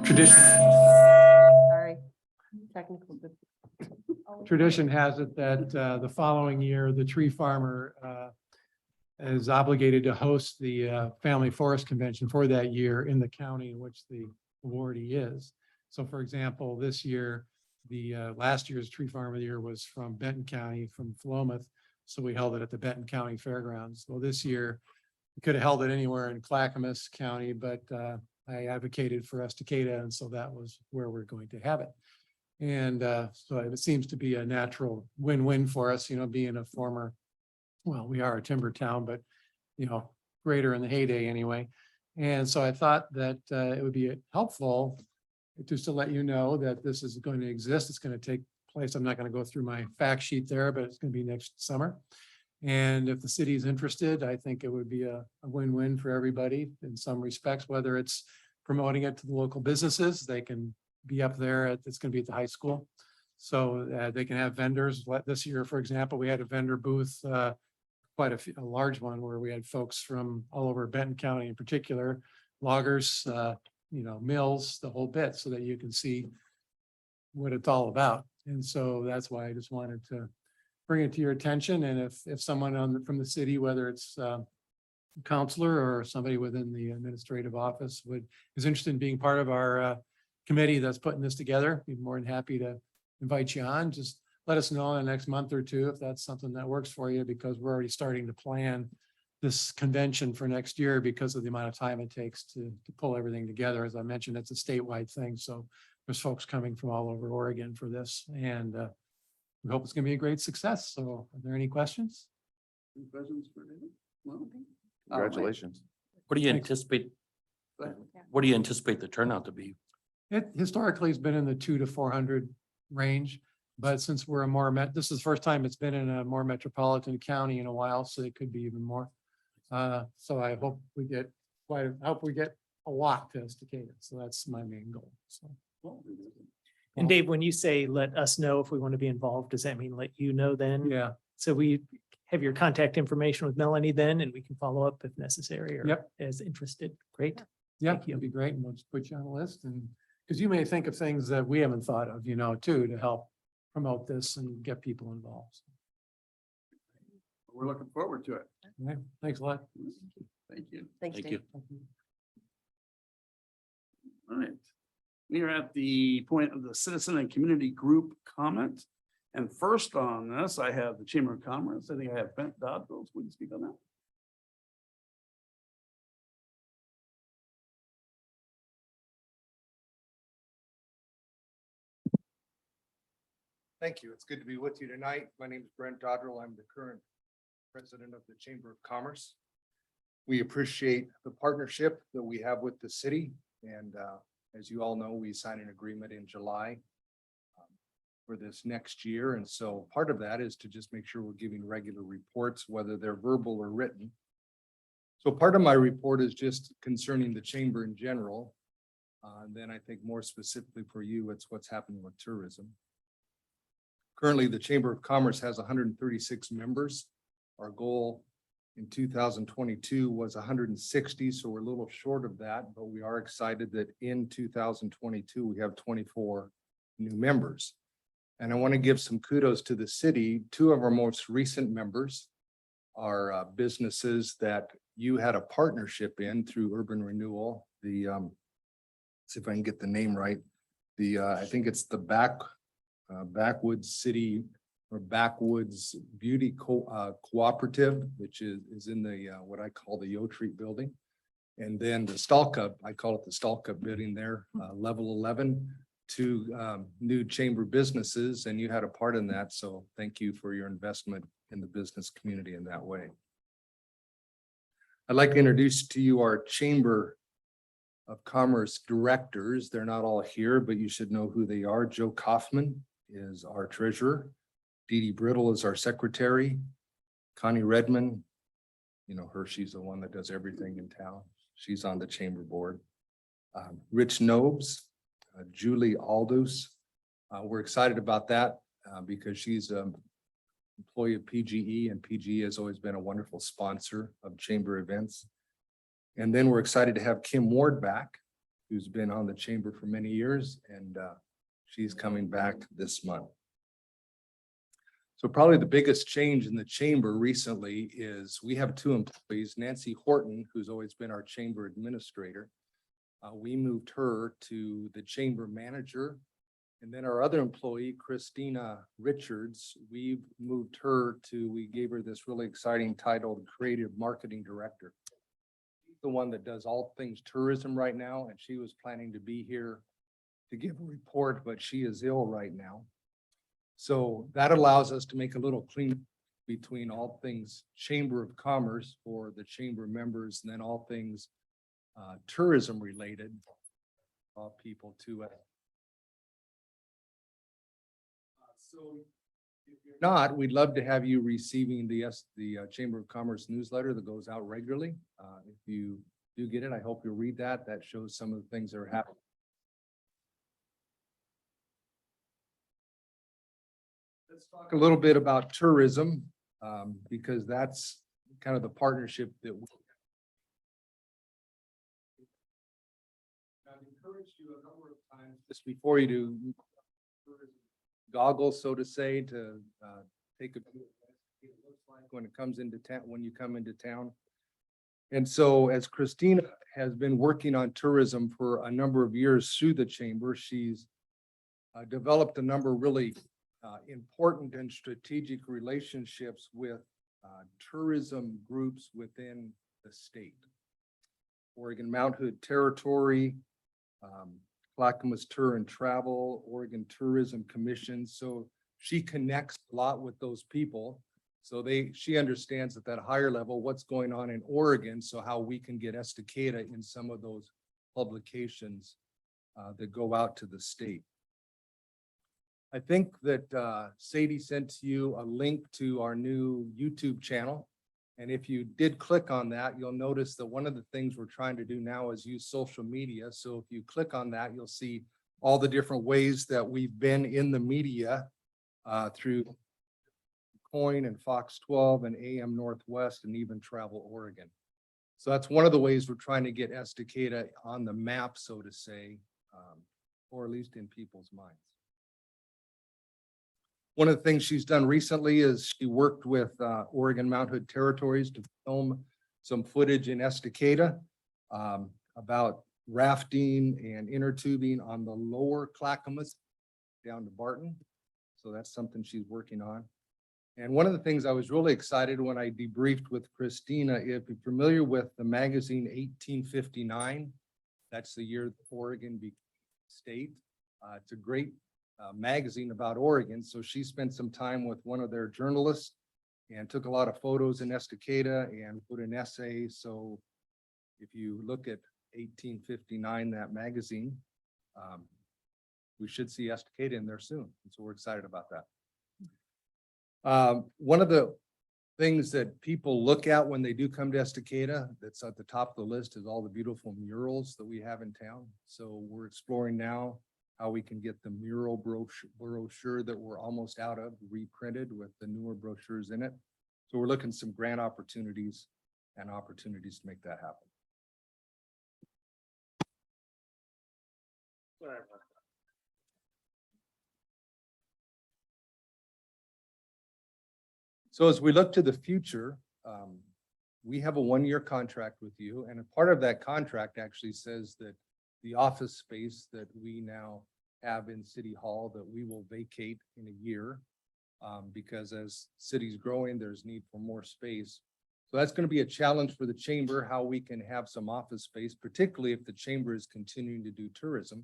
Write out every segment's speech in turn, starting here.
Tradition, Sorry. Technical. tradition has it that the following year, the tree farmer is obligated to host the Family Forest Convention for that year in the county in which the awardee is. So for example, this year, the last year's tree farm of the year was from Benton County, from Philomath. So we held it at the Benton County Fairgrounds. Well, this year, we could have held it anywhere in Clackamas County, but I advocated for Estacada, and so that was where we're going to have it. And so it seems to be a natural win-win for us, you know, being a former, well, we are a timber town, but, you know, greater in the heyday anyway. And so I thought that it would be helpful just to let you know that this is going to exist. It's going to take place. I'm not going to go through my fact sheet there, but it's going to be next summer. And if the city is interested, I think it would be a win-win for everybody in some respects, whether it's promoting it to the local businesses, they can be up there it's going to be at the high school. So they can have vendors. This year, for example, we had a vendor booth, quite a large one where we had folks from all over Benton County in particular, loggers, you know, mills, the whole bit, so that you can see what it's all about. And so that's why I just wanted to bring it to your attention. And if someone from the city, whether it's a counselor or somebody within the administrative office is interested in being part of our committee that's putting this together, be more than happy to invite you on. Just let us know in the next month or two if that's something that works for you, because we're already starting to plan this convention for next year because of the amount of time it takes to pull everything together. As I mentioned, it's a statewide thing. So there's folks coming from all over Oregon for this, and we hope it's going to be a great success. So are there any questions? Any questions for David? Well, Congratulations. What do you Thanks. anticipate? Go ahead. What do you anticipate the turnout to be? It historically has been in the 200 to 400 range, but since we're this is the first time it's been in a more metropolitan county in a while, so it could be even more. So I hope we get a lot to Estacada. So that's my main goal. So. And Dave, when you say let us know if we want to be involved, does that mean let you know then? Yeah, So we have your contact information with Melanie then, and we can follow up if necessary or Yep. as interested. Great. yeah, Thank you. it'd be great. And we'll just put you on the list, and because you may think of things that we haven't thought of, you know, too, to help promote this and get people involved. We're looking forward to it. All right, thanks a lot. Thank you. Thanks, Thank Dave. you. All right. We are at the point of the citizen and community group comment. And first on this, I have the Chamber of Commerce. I think I have Bent Dodville. Would you speak on that? Thank you. It's good to be with you tonight. My name is Brent Dodrell. I'm the current president of the Chamber of Commerce. We appreciate the partnership that we have with the city. And as you all know, we signed an agreement in July for this next year. And so part of that is to just make sure we're giving regular reports, whether they're verbal or written. So part of my report is just concerning the chamber in general. And then I think more specifically for you, it's what's happening with tourism. Currently, the Chamber of Commerce has 136 members. Our goal in 2022 was 160, so we're a little short of that, but we are excited that in 2022, we have 24 new members. And I want to give some kudos to the city. Two of our most recent members are businesses that you had a partnership in through Urban Renewal. The see if I can get the name right. I think it's the Backwoods City or Backwoods Beauty Cooperative, which is in the what I call the Yo Treat building. And then the Stalcup, I call it the Stalcup building there, level 11, two new chamber businesses, and you had a part in that. So thank you for your investment in the business community in that way. I'd like to introduce to you our Chamber of Commerce directors. They're not all here, but you should know who they are. Joe Kaufman is our treasurer. Dee Dee Brittle is our secretary. Connie Redmond, you know her, she's the one that does everything in town. She's on the chamber board. Rich Nobes, Julie Aldous. We're excited about that because she's an employee of PGE, and PGE has always been a wonderful sponsor of chamber events. And then we're excited to have Kim Ward back, who's been on the chamber for many years, and she's coming back this month. So probably the biggest change in the chamber recently is we have two employees, Nancy Horton, who's always been our chamber administrator. We moved her to the chamber manager. And then our other employee, Christina Richards, we've moved her to, we gave her this really exciting title, Creative Marketing Director. She's the one that does all things tourism right now, and she was planning to be here to give a report, but she is ill right now. So that allows us to make a little clean between all things Chamber of Commerce for the chamber members, and then all things tourism related, people to it. So if you're not, we'd love to have you receiving the Chamber of Commerce newsletter that goes out regularly. If you do get it, I hope you'll read that. That shows some of the things that are happening. Let's talk a little bit about tourism, because that's kind of the partnership that we. I've encouraged you a number of times just before you do goggles, so to say, to take a view of what it looks like when it comes into town, when you come into town. And so as Christina has been working on tourism for a number of years through the chamber, she's developed a number of really important and strategic relationships with tourism groups within the state. Oregon Mount Hood Territory, Clackamas Tour and Travel, Oregon Tourism Commission. So she connects a lot with those people. So she understands at that higher level what's going on in Oregon. So how we can get Estacada in some of those publications that go out to the state. I think that Sadie sent you a link to our new YouTube channel. And if you did click on that, you'll notice that one of the things we're trying to do now is use social media. So if you click on that, you'll see all the different ways that we've been in the media through Coin and Fox 12 and AM Northwest and even Travel Oregon. So that's one of the ways we're trying to get Estacada on the map, so to say, or at least in people's minds. One of the things she's done recently is she worked with Oregon Mount Hood Territories to film some footage in Estacada about rafting and inner tubing on the lower Clackamas down to Barton. So that's something she's working on. And one of the things I was really excited when I debriefed with Christina, if you're familiar with the magazine 1859, that's the year Oregon became state. It's a great magazine about Oregon. So she spent some time with one of their journalists and took a lot of photos in Estacada and put an essay. So if you look at 1859, that magazine, we should see Estacada in there soon. And so we're excited about that. One of the things that people look at when they do come to Estacada, that's at the top of the list, is all the beautiful murals that we have in town. So we're exploring now how we can get the mural brochure that we're almost out of reprinted with the newer brochures in it. So we're looking at some grant opportunities and opportunities to make that happen. So as we look to the future, we have a one-year contract with you, and a part of that contract actually says that the office space that we now have in City Hall that we will vacate in a year, because as city's growing, there's need for more space. So that's going to be a challenge for the chamber, how we can have some office space, particularly if the chamber is continuing to do tourism,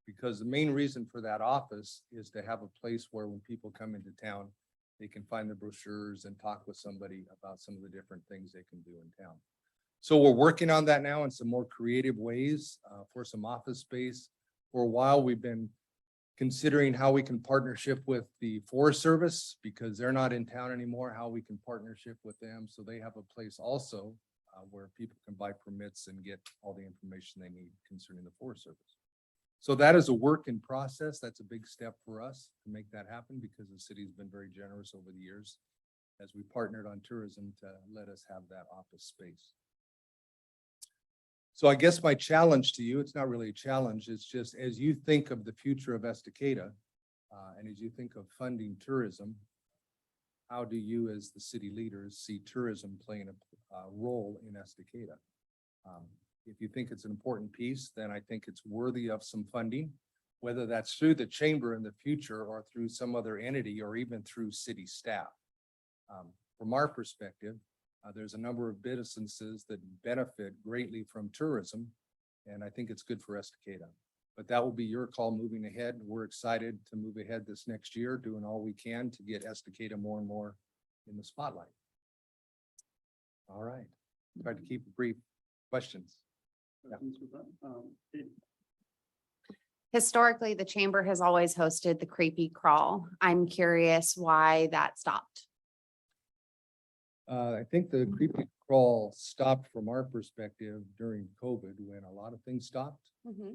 because the main reason for that office is to have a place where when people come into town, they can find the brochures and talk with somebody about some of the different things they can do in town. So we're working on that now in some more creative ways for some office space. For a while, we've been considering how we can partnership with the Forest Service because they're not in town anymore, how we can partnership with them so they have a place also where people can buy permits and get all the information they need concerning the Forest Service. So that is a work in process. That's a big step for us to make that happen because the city's been very generous over the years as we partnered on tourism to let us have that office space. So I guess my challenge to you, it's not really a challenge, it's just as you think of the future of Estacada, and as you think of funding tourism, how do you, as the city leaders, see tourism playing a role in Estacada? If you think it's an important piece, then I think it's worthy of some funding, whether that's through the chamber in the future or through some other entity or even through city staff. From our perspective, there's a number of businesses that benefit greatly from tourism, and I think it's good for Estacada. But that will be your call moving ahead. We're excited to move ahead this next year, doing all we can to get Estacada more and more in the spotlight. All right, try to keep it brief. Questions? Questions with that? Katie? Historically, the chamber has always hosted the creepy crawl. I'm curious why that stopped. I think the creepy crawl stopped from our perspective during COVID when a lot of things stopped. And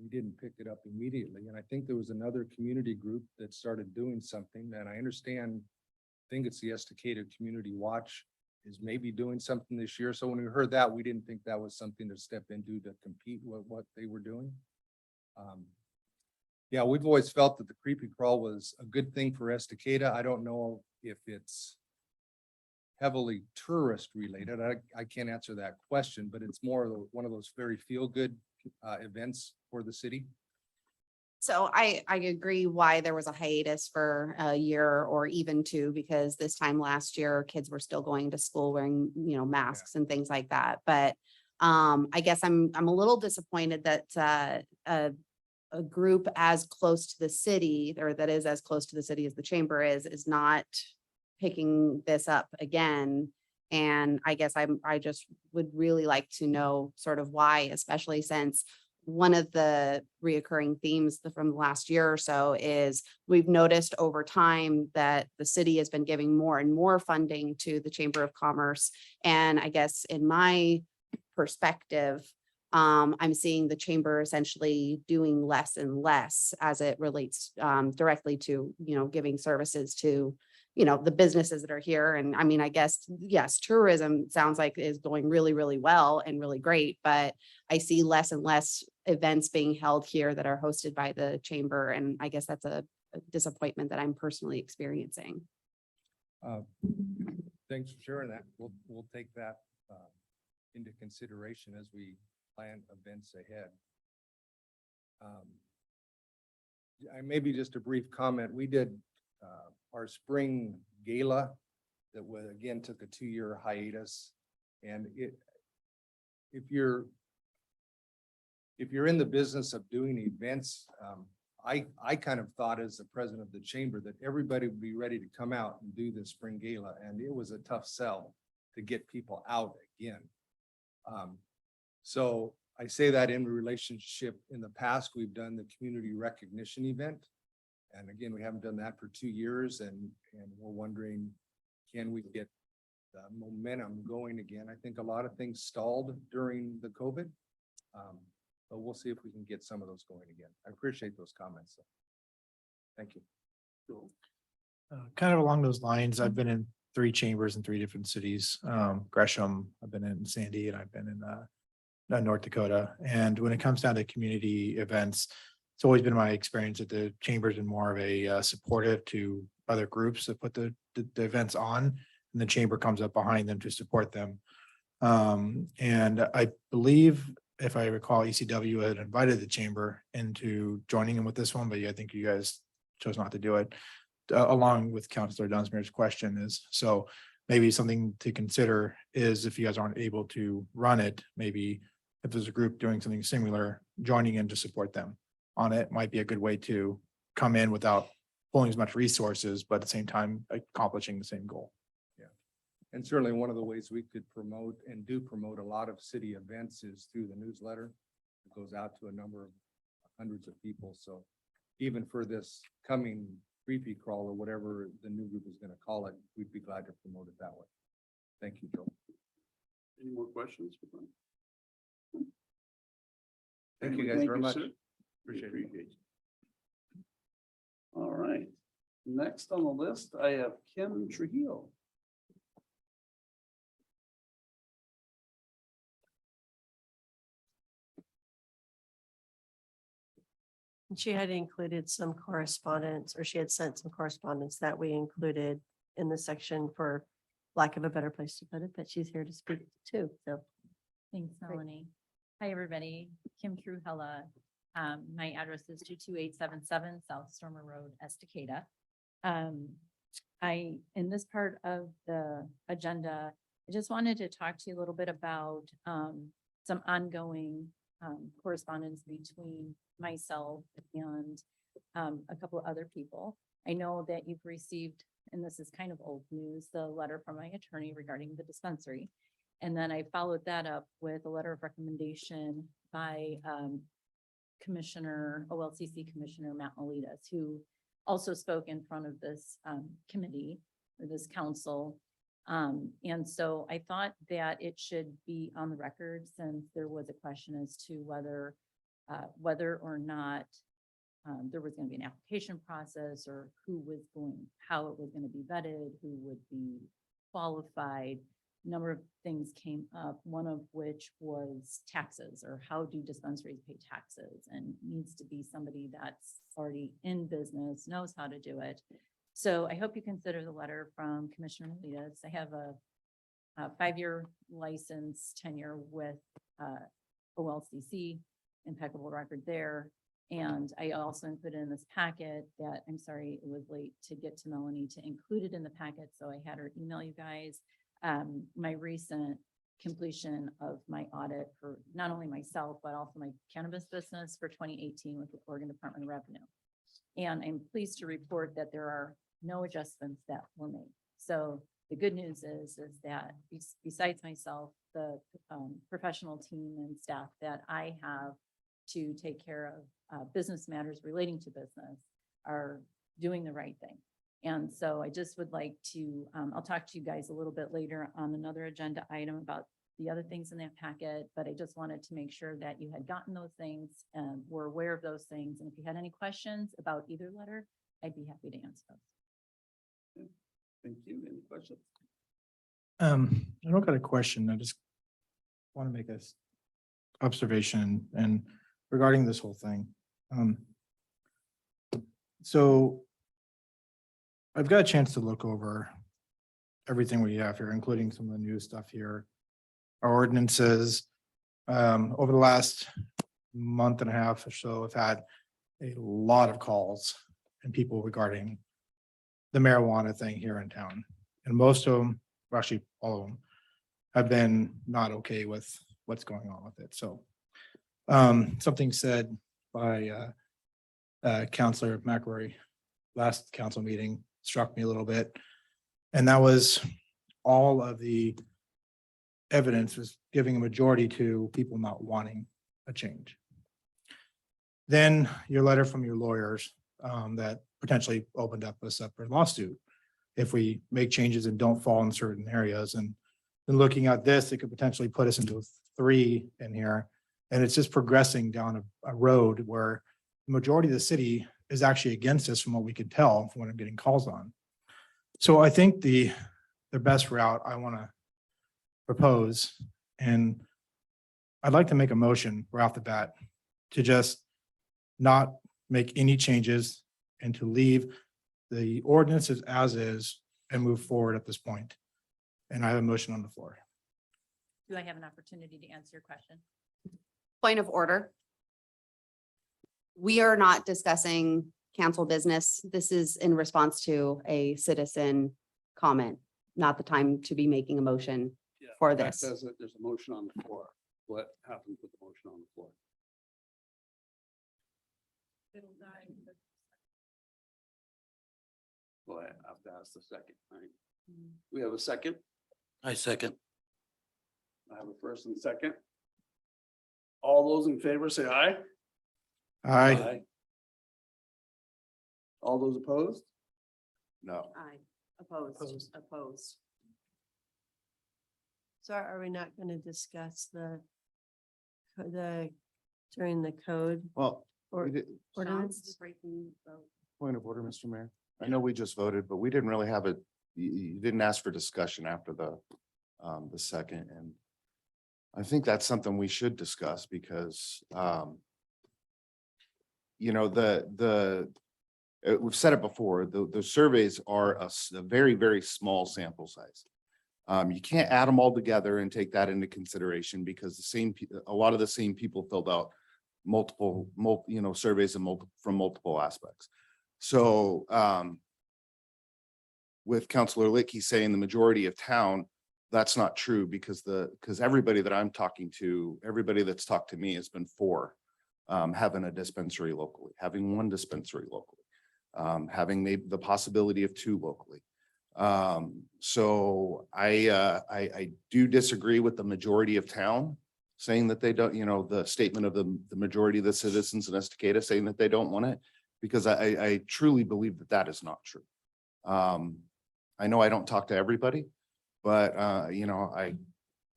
we didn't pick it up immediately. And I think there was another community group that started doing something. And I understand, I think it's the Estacada Community Watch is maybe doing something this year. So when we heard that, we didn't think that was something to step into to compete with what they were doing. Yeah, we've always felt that the creepy crawl was a good thing for Estacada. I don't know if it's heavily tourist related. I can't answer that question, but it's more of one of those very feel-good events for the city. So I agree why there was a hiatus for a year or even two, because this time last year, kids were still going to school wearing, masks and things like that. But I guess I'm a little disappointed that a group as close to the city, or that is as close to the city as the chamber is not picking this up again. And I guess I just would really like to know sort of why, especially since one of the reoccurring themes from the last year or so is we've noticed over time that the city has been giving more and more funding to the Chamber of Commerce. And I guess in my perspective, I'm seeing the chamber essentially doing less and less as it relates directly to, giving services to, the businesses that are here. And I mean, I guess, yes, tourism sounds like is going really, really well and really great, but I see less and less events being held here that are hosted by the chamber. And I guess that's a disappointment that I'm personally experiencing. Thanks for sharing that. We'll take that into consideration as we plan events ahead. Maybe just a brief comment. We did our spring gala that was, again, took a 2-year hiatus. And if you're in the business of doing events, I kind of thought as the president of the chamber that everybody would be ready to come out and do the spring gala. And it was a tough sell to get people out again. So I say that in relationship, in the past, we've done the community recognition event. And again, we haven't done that for 2 years, and we're wondering, can we get the momentum going again? I think a lot of things stalled during the COVID, but we'll see if we can get some of those going again. I appreciate those comments. Thank you. Cool. Kind of along those lines, I've been in 3 chambers in 3 different cities. Gresham, I've been in Sandy, and I've been in North Dakota. And when it comes down to community events, it's always been my experience that the chamber's been more of a supportive to other groups that put the events on, and the chamber comes up behind them to support them. And I believe, if I recall, ECW had invited the chamber into joining them with this one, but I think you guys chose not to do it. Along with Councilor Dunsmuir's question is, so maybe something to consider is if you guys aren't able to run it, maybe if there's a group doing something similar, joining in to support them on it might be a good way to come in without pulling as much resources, but at the same time accomplishing the same goal. Yeah. And certainly one of the ways we could promote and do promote a lot of city events is through the newsletter. It goes out to a number of hundreds of people. So even for this coming creepy crawl or whatever the new group is going to call it, we'd be glad to promote it that way. Thank you, Joe. Any more questions? Thank you guys very much. sir. Appreciate it. it. All right. Next on the list, I have Kim Trujillo. And she had included some correspondence, or she had sent some correspondence that we included in the section for lack of a better place to put it, that she's here to speak to, so. Thanks, Great. Melanie. Hi, everybody. Kim Truhella. My address is 22877 South Stormer Road, Estacada. In this part of the agenda, I just wanted to talk to you a little bit about some ongoing correspondence between myself and a couple of other people. I know that you've received, and this is kind of old news, the letter from my attorney regarding the dispensary. And then I followed that up with a letter of recommendation by OLCC Commissioner Matt Molitas, who also spoke in front of this committee or this council. And so I thought that it should be on the record, since there was a question as to whether or not there was going to be an application process, or how it was going to be vetted, who would be qualified. Number of things came up, one of which was taxes, or how do dispensaries pay taxes, and needs to be somebody that's already in business, knows how to do it. So I hope you consider the letter from Commissioner Molitas. I have a 5-year license tenure with OLCC, impeccable record there. And I also included in this packet that, I'm sorry, it was late to get to Melanie to include it in the packet, so I had her email you guys my recent completion of my audit for not only myself, but also my cannabis business for 2018 with the Oregon Department of Revenue. And I'm pleased to report that there are no adjustments that were made. So the good news is that besides myself, the professional team and staff that I have to take care of business matters relating to business are doing the right thing. And so I just would like to, I'll talk to you guys a little bit later on another agenda item about the other things in that packet, but I just wanted to make sure that you had gotten those things and were aware of those things. And if you had any questions about either letter, I'd be happy to answer those. Thank you. Any questions? I don't got a question. I just want to make a observation and regarding this whole thing. So I've got a chance to look over everything we have here, including some of the new stuff here. Our ordinances, over the last month and a half or so, I've had a lot of calls and people regarding the marijuana thing here in town. And most of them, or actually all of them, have been not okay with what's going on with it. So something said by Councilor McRory last council meeting struck me a little bit. And that was all of the evidence was giving a majority to people not wanting a change. Then your letter from your lawyers that potentially opened up a separate lawsuit if we make changes and don't fall in certain areas. And then looking at this, it could potentially put us into 3 in here. And it's just progressing down a road where the majority of the city is actually against us from what we could tell from what I'm getting calls on. So I think the best route I want to propose, and I'd like to make a motion right off the bat to just not make any changes and to leave the ordinances as is and move forward at this point. And I have a motion on the floor. Do I have an opportunity to answer your question? Point of order. We are not discussing council business. This is in response to a citizen comment, not the time to be making a motion Yeah, for that this. says that there's a motion on the floor. What happens with the motion on the floor? Well, I have to ask the second, right? We have a second. I second. I have a first and second. All those in favor say aye. Aye. All those opposed? No. Aye. Opposed. So are we not going to discuss during the code Well, or we did, ordinance? point of order, Mr. Mayor. I know we just voted, but we didn't really have you didn't ask for discussion after the second, and I think that's something we should discuss because you know, we've said it before, the surveys are a very, very small sample size. You can't add them all together and take that into consideration because a lot of the same people filled out multiple, surveys and from multiple aspects. So, with Counselor Lickey saying the majority of town, that's not true because everybody that I'm talking to, everybody that's talked to me has been for having a dispensary locally, having one dispensary locally, having maybe the possibility of two locally. So I do disagree with the majority of town saying that they don't, the statement of the majority of the citizens in Estacada saying that they don't want it, because I truly believe that that is not true. I know I don't talk to everybody, but I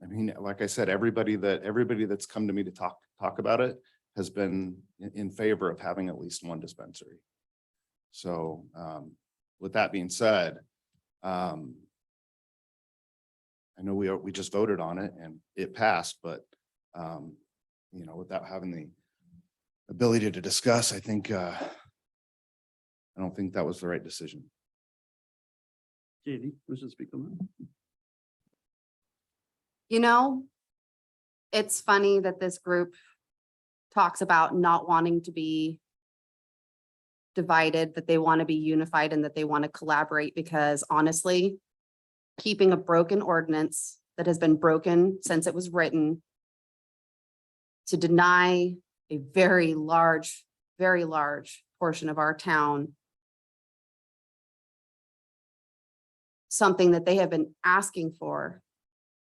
mean, like I said, everybody that's come to me to talk about it has been in favor of having at least one dispensary. So with that being said, I know we just voted on it and it passed, but without having the ability to discuss, I don't think that was the right decision. Katie, wish to speak on that? It's funny that this group talks about not wanting to be divided, that they want to be unified and that they want to collaborate, because honestly, keeping a broken ordinance that has been broken since it was written to deny a very large portion of our town something that they have been asking for.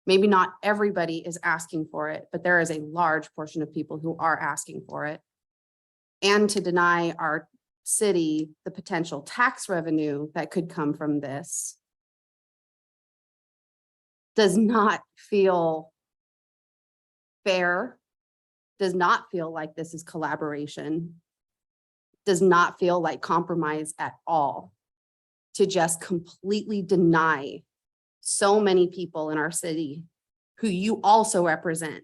Maybe not everybody is asking for it, but there is a large portion of people who are asking for it. And to deny our city the potential tax revenue that could come from this does not feel fair, does not feel like this is collaboration, does not feel like compromise at all, to just completely deny so many people in our city who you also represent.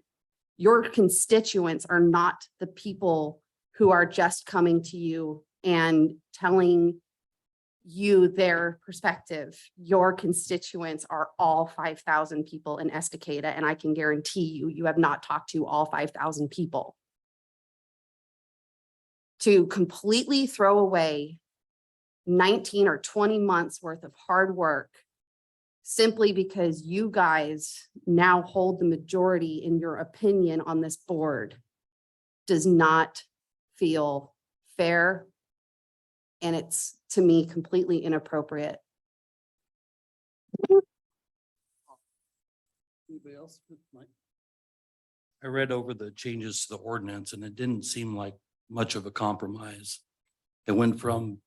Your constituents are not the people who are just coming to you and telling you their perspective. Your constituents are all 5,000 people in Estacada, and I can guarantee you have not talked to all 5,000 people. To completely throw away 19 or 20 months worth of hard work simply because you guys now hold the majority in your opinion on this board does not feel fair. And it's, to me, completely inappropriate. Anybody else? Mike? I read over the changes to the ordinance and it didn't seem like much of a compromise. It went from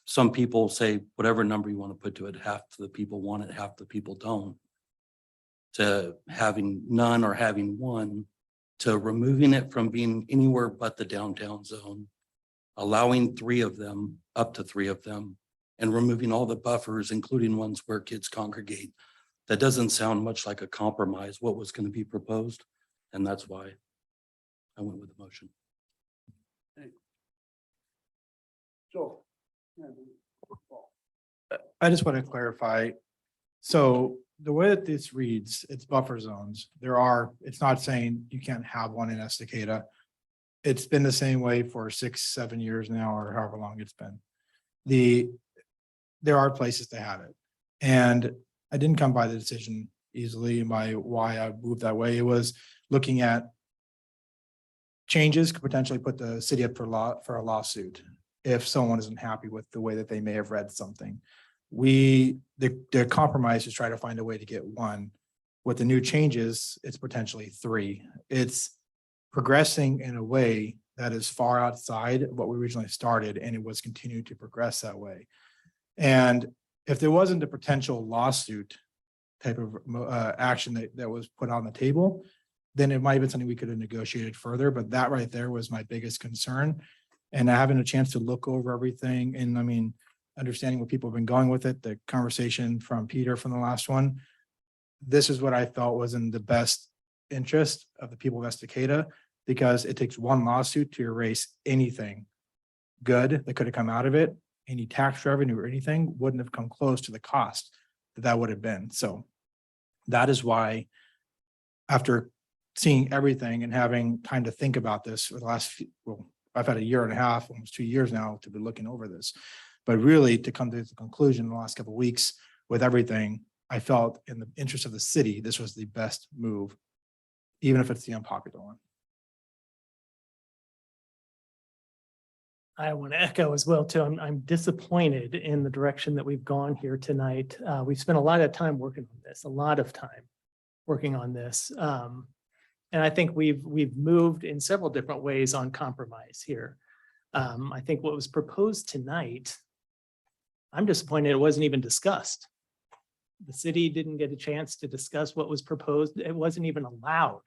some people say whatever number you want to put to it, half the people want it, half the people don't, to having none or having one, to removing it from being anywhere but the downtown zone, allowing up to three of them, and removing all the buffers, including ones where kids congregate. That doesn't sound much like a compromise, what was going to be proposed. And that's why I went with the motion. Joel. I just want to clarify. So the way that this reads, it's buffer zones. It's not saying you can't have one in Estacada. It's been the same way for 6-7 years now, or however long it's been. There are places to have it. And I didn't come by the decision easily by why I moved that way. It was looking at changes could potentially put the city up for a lawsuit if someone isn't happy with the way that they may have read something. The compromise is try to find a way to get one. With the new changes, it's potentially three. It's progressing in a way that is far outside of what we originally started, and it was continued to progress that way. And if there wasn't a potential lawsuit type of action that was put on the table, then it might have been something we could have negotiated further. But that right there was my biggest concern. And having a chance to look over everything, and I mean, understanding where people have been going with it, the conversation from Peter from the last one, this is what I felt was in the best interest of the people of Estacada, because it takes one lawsuit to erase anything good that could have come out of it, any tax revenue or anything wouldn't have come close to the cost that would have been. So that is why after seeing everything and having time to think about this for the last few, well, I've had a year and a half, almost 2 years now to be looking over this. But really to come to the conclusion in the last couple of weeks with everything, I felt in the interest of the city, this was the best move, even if it's the unpopular one. I want to echo as well too. I'm disappointed in the direction that we've gone here tonight. We've spent a lot of time working on this, a lot of time working on this. And I think we've moved in several different ways on compromise here. I think what was proposed tonight, I'm disappointed it wasn't even discussed. The city didn't get a chance to discuss what was proposed. It wasn't even allowed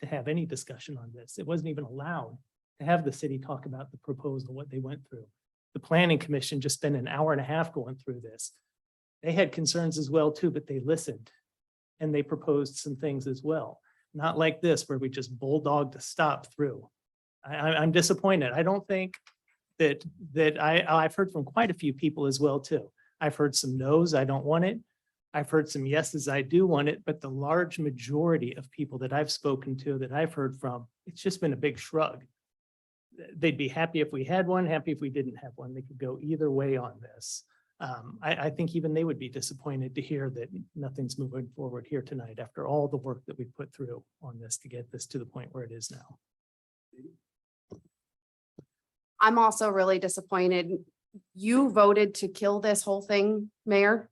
to have any discussion on this. It wasn't even allowed to have the city talk about the proposal, what they went through. The planning commission just spent an hour and a half going through this. They had concerns as well too, but they listened and they proposed some things as well. Not like this where we just bulldogged to stop through. I'm disappointed. I don't think that I've heard from quite a few people as well too. I've heard some no's, I don't want it. I've heard some yeses, I do want it, but the large majority of people that I've spoken to, that I've heard from, it's just been a big shrug. They'd be happy if we had one, happy if we didn't have one. They could go either way on this. I think even they would be disappointed to hear that nothing's moving forward here tonight after all the work that we've put through on this to get this to the point where it is now. I'm also really disappointed. You voted to kill this whole thing, Mayor.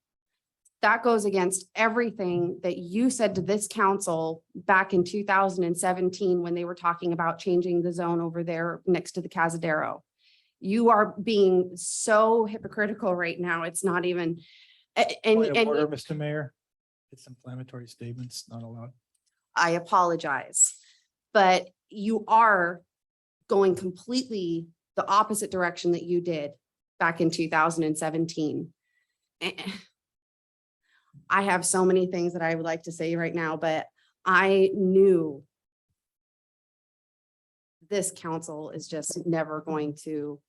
That goes against everything that you said to this council back in 2017 when they were talking about changing the zone over there next to the Cazadero. You are being so hypocritical right now. It's not even, Point of order, and Mr. Mayor, it's inflammatory statements not allowed. I apologize, but you are going completely the opposite direction that you did back in 2017. I have so many things that I would like to say right now, but I knew this council is just never going to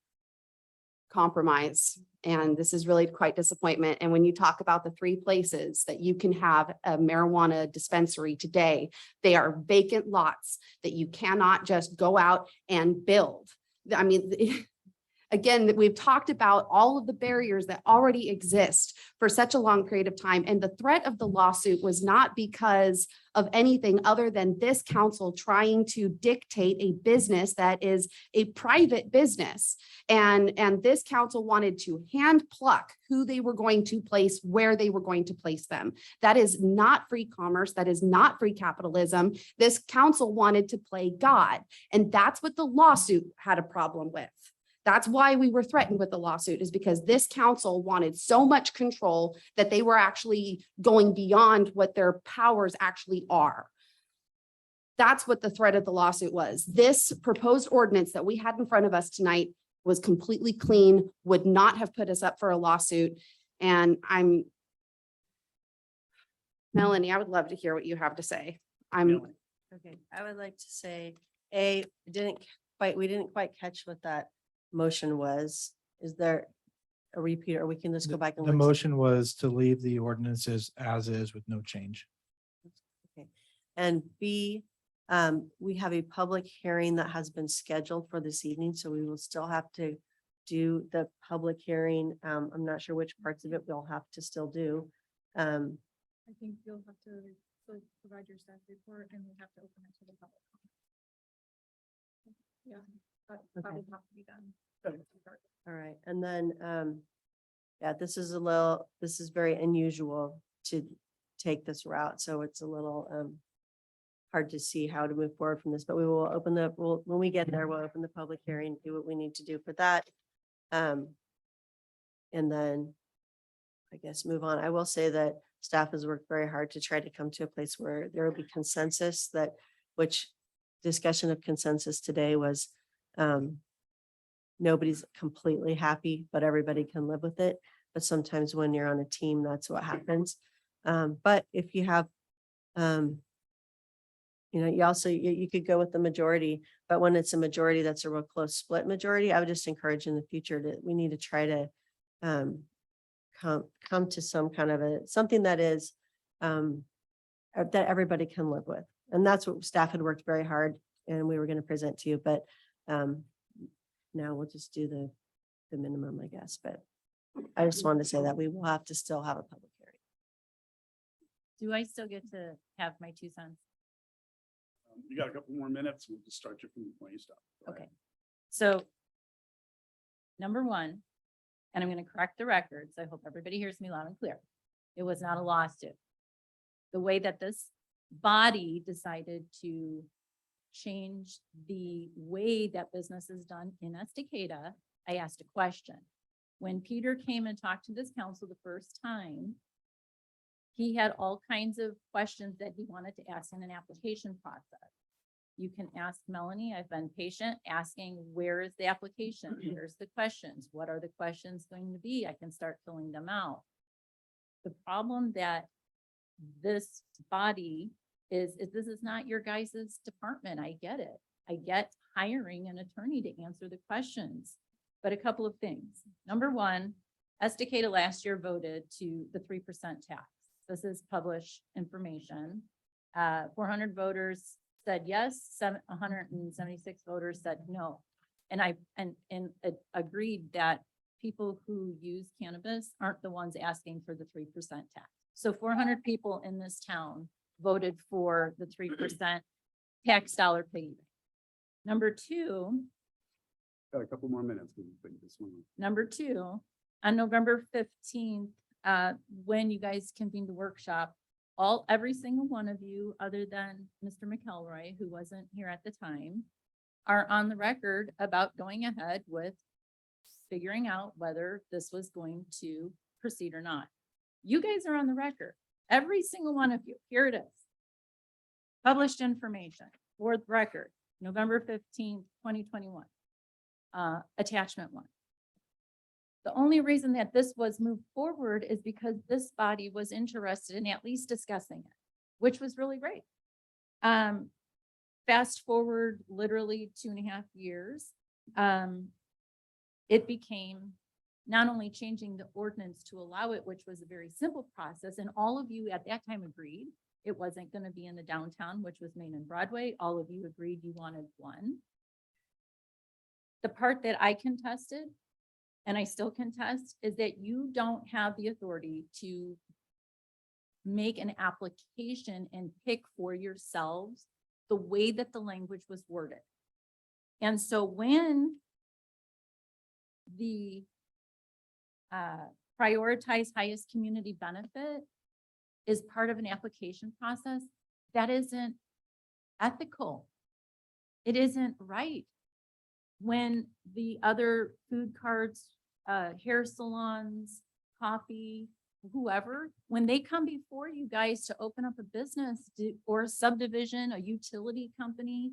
compromise. And this is really quite disappointment. And when you talk about the 3 places that you can have a marijuana dispensary today, they are vacant lots that you cannot just go out and build. I mean, again, that we've talked about all of the barriers that already exist for such a long period of time. And the threat of the lawsuit was not because of anything other than this council trying to dictate a business that is a private business. And this council wanted to hand pluck who they were going to place, where they were going to place them. That is not free commerce. That is not free capitalism. This council wanted to play God. And that's what the lawsuit had a problem with. That's why we were threatened with the lawsuit, is because this council wanted so much control that they were actually going beyond what their powers actually are. That's what the threat of the lawsuit was. This proposed ordinance that we had in front of us tonight was completely clean, would not have put us up for a lawsuit. And Melanie, I would love to hear what you have to say. Okay, I would like to say, we didn't quite catch what that motion was. Is there a repeat, or we can just go back and The look? motion was to leave the ordinances as is with no change. Okay. And B, we have a public hearing that has been scheduled for this evening, so we will still have to do the public hearing. I'm not sure which parts of it we'll have to still do. I think you'll have to still provide your staff report and we have to open it to the public. Yeah, that Okay. would have to be done. All right, and then, yeah, this is very unusual to take this route, so it's a little, hard to see how to move forward from this, but when we get there, we'll open the public hearing, do what we need to do for that. And then I guess move on. I will say that staff has worked very hard to try to come to a place where there will be consensus, which discussion of consensus today was, nobody's completely happy, but everybody can live with it. But sometimes when you're on a team, that's what happens. But if you have You know, you also, you could go with the majority, but when it's a majority, that's a real close split majority, I would just encourage in the future that we need to try to come to some kind of something that is that everybody can live with. And that's what staff had worked very hard and we were going to present to you, but now we'll just do the minimum, I guess. But I just wanted to say that we will have to still have a public hearing. Do I still get to have my 2 cents? You got a couple more minutes. We'll just start you from the point you stop. Go ahead. Okay. So number one, and I'm going to correct the records. I hope everybody hears me loud and clear. It was not a lawsuit. The way that this body decided to change the way that business is done in Estacada, I asked a question. When Peter came and talked to this council the first time, he had all kinds of questions that he wanted to ask in an application process. You can ask Melanie, I've been patient, asking, where is the application? Where's the questions? What are the questions going to be? I can start filling them out. The problem that this body is this is not your guys' department. I get it. I get hiring an attorney to answer the questions. But a couple of things. Number one, Estacada last year voted to the 3% tax. This is published information. 400 voters said yes, 176 voters said no. And I agreed that people who use cannabis aren't the ones asking for the 3% tax. So 400 people in this town voted for the 3% tax dollar piggy bank. Number two, Got a couple more minutes. We can finish this one. Number two, on November 15th, when you guys convened the workshop, every single one of you, other than Mr. McElroy, who wasn't here at the time, are on the record about going ahead with figuring out whether this was going to proceed or not. You guys are on the record, every single one of you. Here it is. Published information for the record, November 15th, 2021. Attachment 1. The only reason that this was moved forward is because this body was interested in at least discussing it, which was really great. Fast forward literally 2.5 years, it became not only changing the ordinance to allow it, which was a very simple process, and all of you at that time agreed it wasn't going to be in the downtown, which was Main and Broadway. All of you agreed you wanted one. The part that I contested, and I still contest, is that you don't have the authority to make an application and pick for yourselves the way that the language was worded. And so when the prioritize highest community benefit is part of an application process, that isn't ethical. It isn't right. When the other food carts, hair salons, coffee, whoever, when they come before you guys to open up a business or a subdivision, a utility company,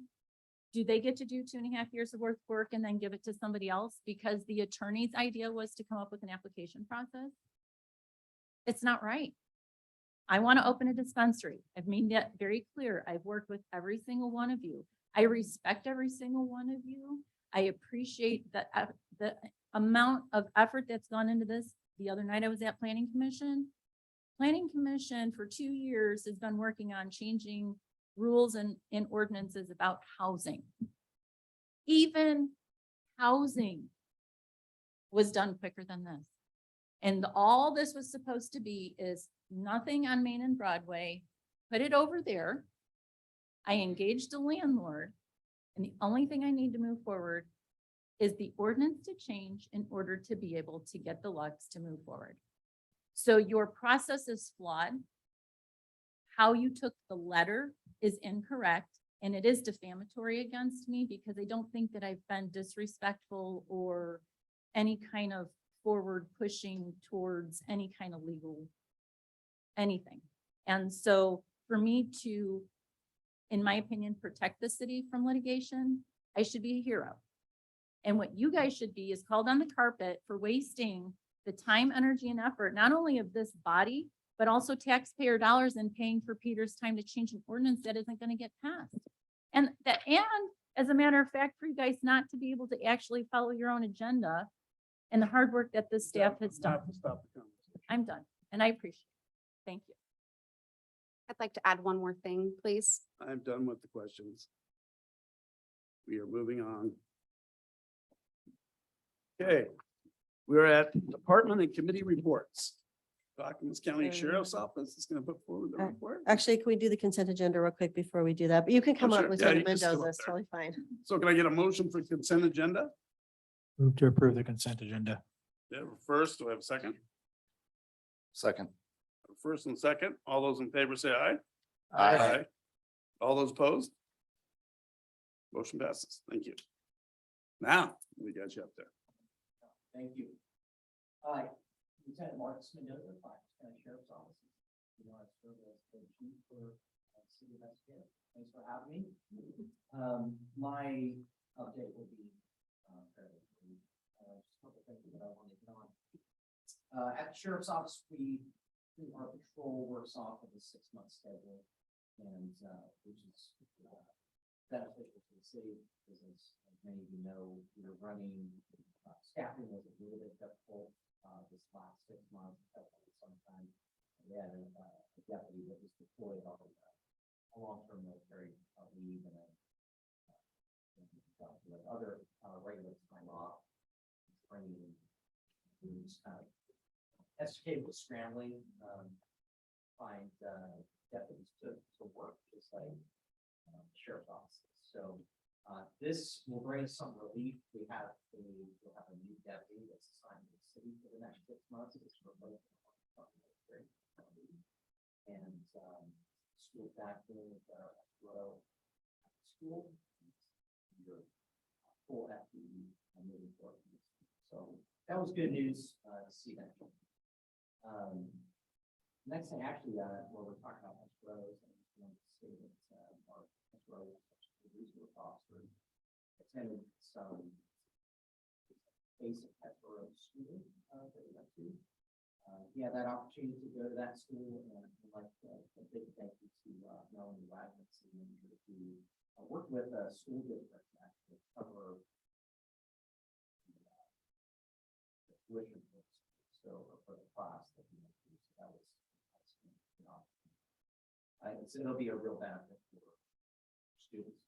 do they get to do 2.5 years of worth of work and then give it to somebody else because the attorney's idea was to come up with an application process? It's not right. I want to open a dispensary. I've made that very clear. I've worked with every single one of you. I respect every single one of you. I appreciate the amount of effort that's gone into this. The other night I was at Planning Commission. Planning Commission for 2 years has been working on changing rules and ordinances about housing. Even housing was done quicker than this. And all this was supposed to be is nothing on Main and Broadway, put it over there. I engaged a landlord, and the only thing I need to move forward is the ordinance to change in order to be able to get the Lux to move forward. So your process is flawed. How you took the letter is incorrect, and it is defamatory against me because I don't think that I've been disrespectful or any kind of forward pushing towards any kind of legal anything. And so for me to, in my opinion, protect the city from litigation, I should be a hero. And what you guys should be is called on the carpet for wasting the time, energy, and effort, not only of this body, but also taxpayer dollars and paying for Peter's time to change an ordinance that isn't gonna get passed. And as a matter of fact, for you guys not to be able to actually follow your own agenda and the hard work that the staff has done. Stop the conversation. I'm done, and I appreciate it. Thank you. I'd like to add one more thing, please. I'm done with the questions. We are moving on. Okay, we're at department and committee reports. Clackamas County Sheriff's Office is going to put forward the report. Actually, can we do the consent agenda real quick before we do that? But you can come Oh, up sure. with Yeah, you Lieutenant just come Mendoza. up It's there. totally fine. So can I get a motion for consent agenda? Move to approve the consent agenda. Yeah, first, do I have a second? Second. First and second, all those in favor say aye. Aye. All those opposed? Motion passes. Thank you. Now, we got you up there. Thank you. Hi, Lieutenant Marcus Mendoza, Clackamas County Sheriff's Office. You know, I serve as the chief for city investigator. Thanks for having me. My update will be fairly brief. Just a couple things that I want to hit on. At the sheriff's office, our patrol works off of a 6-month schedule, and which is beneficial to the city, because as many of you know, we're running staffing was a little bit difficult this last 6 months. Sometimes we had a deputy that was deployed on a long-term military leave and other regular time off. Training, we just kind of SK was scrambling, find deputies to work just like sheriff's offices. So this will bring us some relief. We'll have a new deputy that's assigned to the city for the next 6 months. It's remote. And school back in school. Your full FTE moving forward. So that was good news to see that. Next thing, actually, where we're talking about escrows, I just wanted to say that our escrow resource officer attended some basic escrow school that we went to. He had that opportunity to go to that school, and I'd like a big thank you to Melanie Wagner, city manager, who worked with a school district to actually cover the tuition for the school. So for the class that we went through, so that was an option. So it'll be a real benefit for students.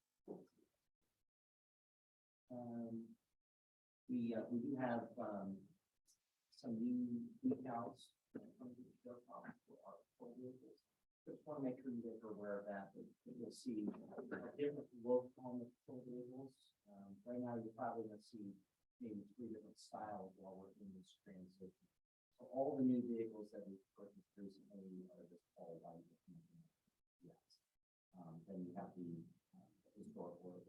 We do have some new decals for our patrol vehicles. Just want to make sure you guys are aware of that. You'll see a different look on the patrol vehicles. Right now, you're probably going to see maybe 3 different styles while we're in this transition. So all the new vehicles that we've purchased recently are just all white. Yes. Then you have the historical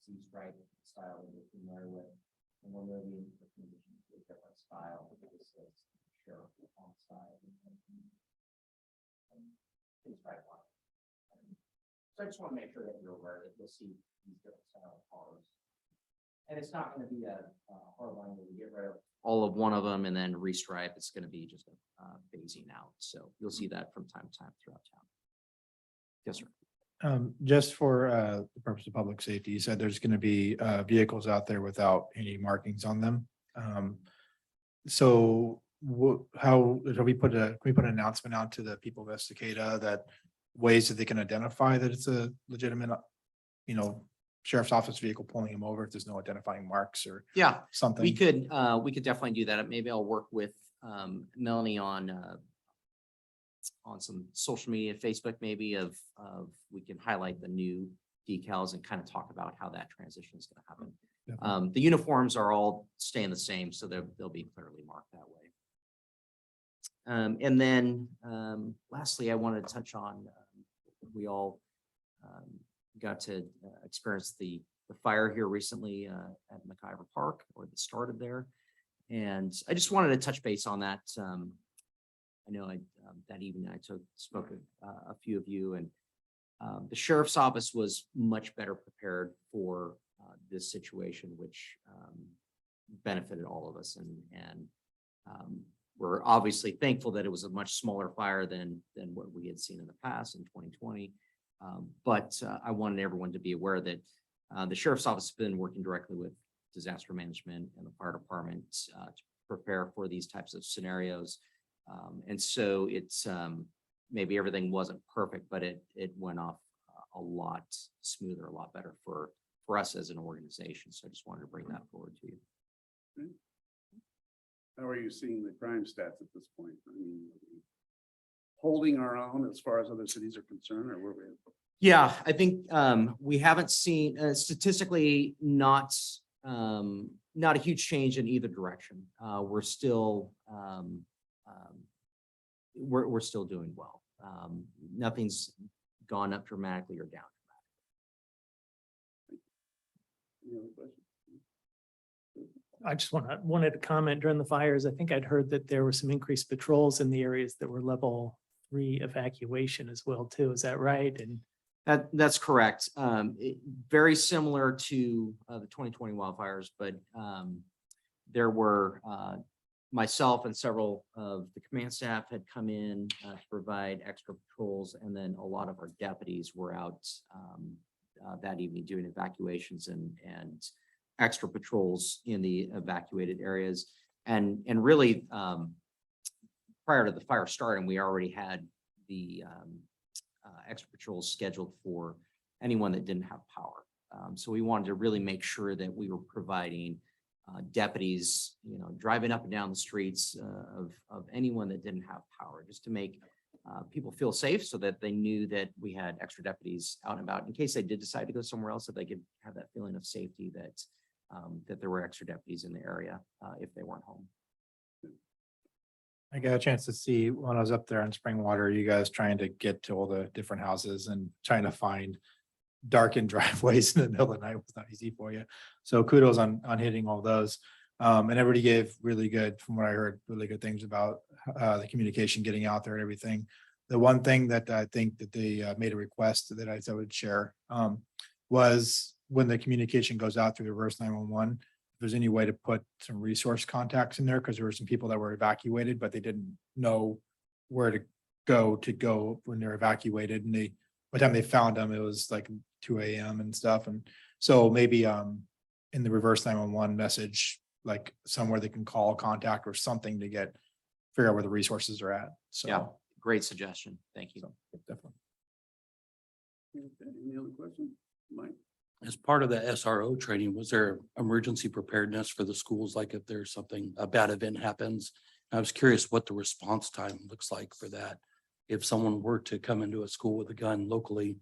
C-stripe style that you're familiar with. And we're moving the transition to a different style. This is sheriff on side. Pinstripe line. So I just want to make sure that you're aware that you'll see these different style cars. And it's not going to be a hard line where we get rid of all of one of them and then restripe. It's going to be just phasing out. So you'll see that from time to time throughout town. Yes, sir. Just for the purpose of public safety, you said there's going to be vehicles out there without any markings on them. So how do we put can we put an announcement out to the people of Estacada that ways that they can identify that it's a legitimate, sheriff's office vehicle pulling them over if there's no identifying marks or Yeah, something? we could definitely do that. Maybe I'll work with Melanie on some social media, Facebook maybe of we can highlight the new decals and kind of talk about how that transition is going to happen. Definitely. The uniforms are all staying the same, so they'll be clearly marked that way. And then lastly, I wanted to touch on, we all got to experience the fire here recently at McIver Park, or that started there. And I just wanted to touch base on that. I know that evening I spoke with a few of you, and the sheriff's office was much better prepared for this situation, which benefited all of us. And we're obviously thankful that it was a much smaller fire than what we had seen in the past in 2020. But I wanted everyone to be aware that the sheriff's office has been working directly with disaster management and the fire department to prepare for these types of scenarios. And so it's maybe everything wasn't perfect, but it went off a lot smoother, a lot better for us as an organization. So I just wanted to bring that forward to you. How are you seeing the crime stats at this point? I mean, are we holding our own as far as other cities are concerned, or were we? Yeah, I think we haven't seen statistically not a huge change in either direction. We're still we're still doing well. Nothing's gone up dramatically or down. Any other questions? I just wanted to comment during the fires. I think I'd heard that there were some increased patrols in the areas that were level 3 evacuation as well too. Is that right? And That's correct. Very similar to the 2020 wildfires, but there were myself and several of the command staff had come in to provide extra patrols, and then a lot of our deputies were out that evening doing evacuations and extra patrols in the evacuated areas. And really, prior to the fire starting, we already had the extra patrols scheduled for anyone that didn't have power. So we wanted to really make sure that we were providing deputies, driving up and down the streets of anyone that didn't have power, just to make people feel safe, so that they knew that we had extra deputies out and about in case they did decide to go somewhere else, that they could have that feeling of safety that that there were extra deputies in the area if they weren't home. I got a chance to see when I was up there in Springwater, you guys trying to get to all the different houses and trying to find darkened driveways in the middle of the night was not easy for you. So kudos on hitting all those. And everybody gave really good, from what I heard, really good things about the communication getting out there and everything. The one thing that I think that they made a request that I would share was when the communication goes out through the reverse 911, if there's any way to put some resource contacts in there, because there were some people that were evacuated, but they didn't know where to go when they're evacuated. And by the time they found them, it was like 2 a.m. and stuff. And so maybe in the reverse 911 message, like somewhere they can call, contact, or something to figure out where the resources are at. So Yeah, great suggestion. Thank you. so, definitely. Okay, any other questions? Mike? As part of the SRO training, was there emergency preparedness for the schools? Like if there's something, a bad event happens? I was curious what the response time looks like for that. If someone were to come into a school with a gun locally,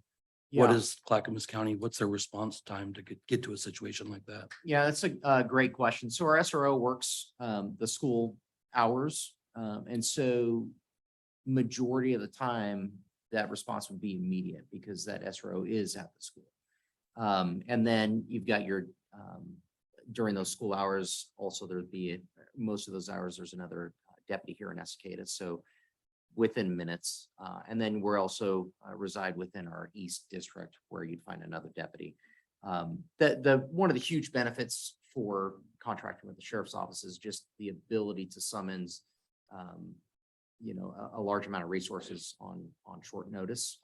what Yeah. is Clackamas County? What's their response time to get to a situation like that? Yeah, that's a great question. So our SRO works the school hours. And so majority of the time, that response would be immediate because that SRO is at the school. And then you've got your during those school hours, also there'd be most of those hours, there's another deputy here in Estacada. So within minutes. And then we're also reside within our East District where you'd find another deputy. One of the huge benefits for contracting with the sheriff's office is just the ability to summons a large amount of resources on short notice.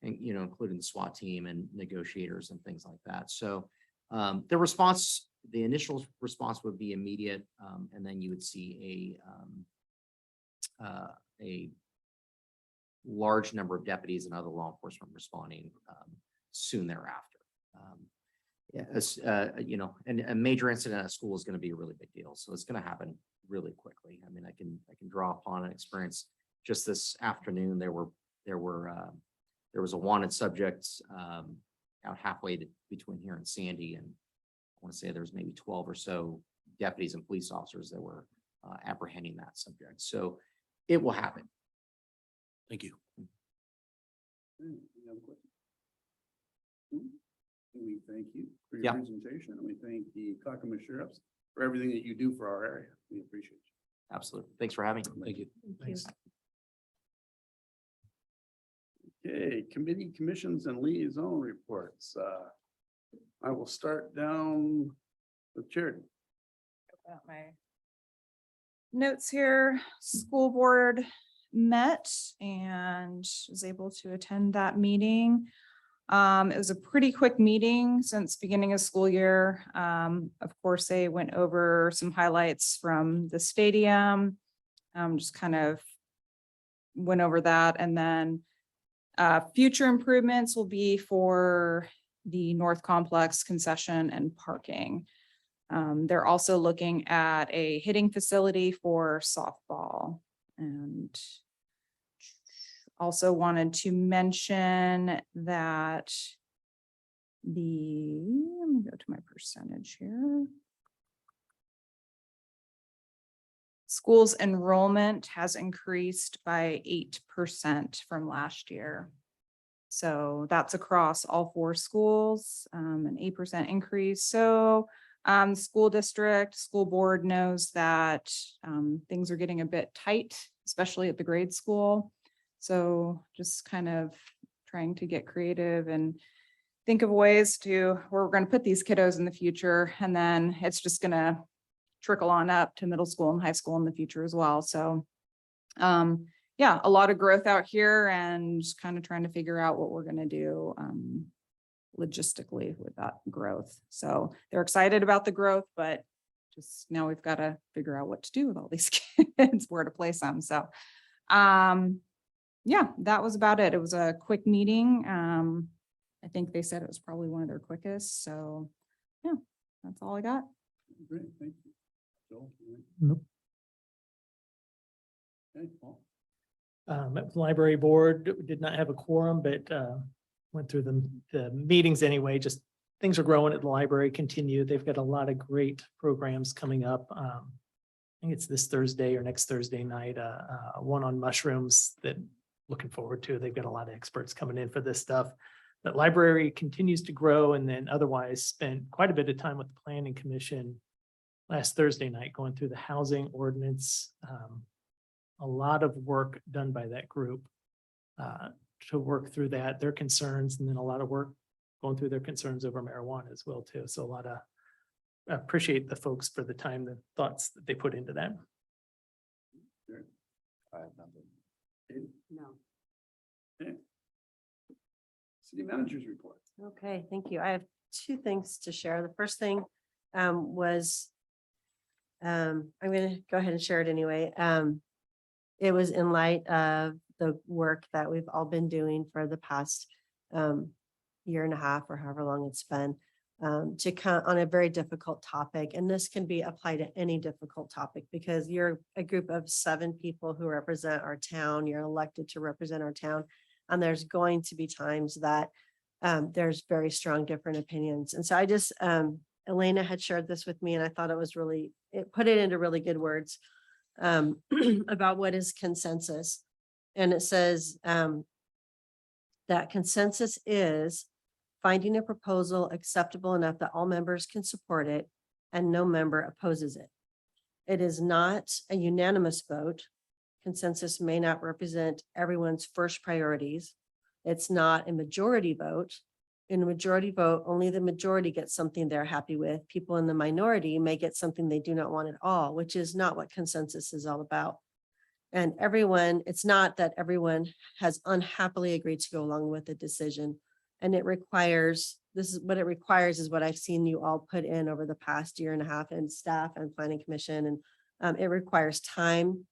And, including the SWAT team and negotiators and things like that. So the initial response would be immediate. And then you would see a large number of deputies and other law enforcement responding soon thereafter. And a major incident at a school is going to be a really big deal. So it's going to happen really quickly. I mean, I can draw upon an experience just this afternoon. There was a wanted subject out halfway between here and Sandy, and I want to say there was maybe 12 or so deputies and police officers that were apprehending that subject. So it will happen. Thank you. Any other questions? We thank you for your Yeah. presentation, and we thank the Clackamas Sheriffs for everything that you do for our area. We appreciate you. Absolutely. Thanks for having me. Thank you. Thanks. Okay, committee, commissions, and liaison reports. I will start down with Charity. About my notes here. School board met and was able to attend that meeting. It was a pretty quick meeting since beginning of school year. Of course, they went over some highlights from the stadium. Just kind of went over that, and then future improvements will be for the North Complex concession and parking. They're also looking at a hitting facility for softball, and also wanted to mention that let me go to my percentage here. Schools enrollment has increased by 8% from last year. So that's across all 4 schools, an 8% increase. So school district, school board knows that things are getting a bit tight, especially at the grade school. So just kind of trying to get creative and think of ways to where we're going to put these kiddos in the future. And then it's just going to trickle on up to middle school and high school in the future as well. So yeah, a lot of growth out here, and just kind of trying to figure out what we're going to do logistically with that growth. So they're excited about the growth, but just now we've got to figure out what to do with all these kids, where to place them. So yeah, that was about it. It was a quick meeting. I think they said it was probably one of their quickest. So yeah, that's all I got. Great, thank you. Joel, Nope. okay, Paul. Library board did not have a quorum, but went through the meetings anyway. Just things are growing at the library, continue. They've got a lot of great programs coming up. I think it's this Thursday or next Thursday night, one on mushrooms that looking forward to. They've got a lot of experts coming in for this stuff. But library continues to grow, and then otherwise spent quite a bit of time with the planning commission last Thursday night, going through the housing ordinance. A lot of work done by that group to work through their concerns, and then a lot of work going through their concerns over marijuana as well too. So a lot of, I appreciate the folks for the time, the thoughts that they put into that. I have nothing. No. Okay. City managers report. Okay, thank you. I have 2 things to share. The first thing was, I'm going to go ahead and share it anyway. It was in light of the work that we've all been doing for the past year and a half, or however long it's been, to come on a very difficult topic. And this can be applied to any difficult topic, because you're a group of 7 people who represent our town. You're elected to represent our town. And there's going to be times that there's very strong different opinions. And so I just, Elena had shared this with me, and I thought it put it into really good words about what is consensus. And it says that consensus is finding a proposal acceptable enough that all members can support it and no member opposes it. It is not a unanimous vote. Consensus may not represent everyone's first priorities. It's not a majority vote. In a majority vote, only the majority gets something they're happy with. People in the minority may get something they do not want at all, which is not what consensus is all about. And it's not that everyone has unhappily agreed to go along with the decision. And it requires is what I've seen you all put in over the past year and a half, and staff and planning commission. And it requires time,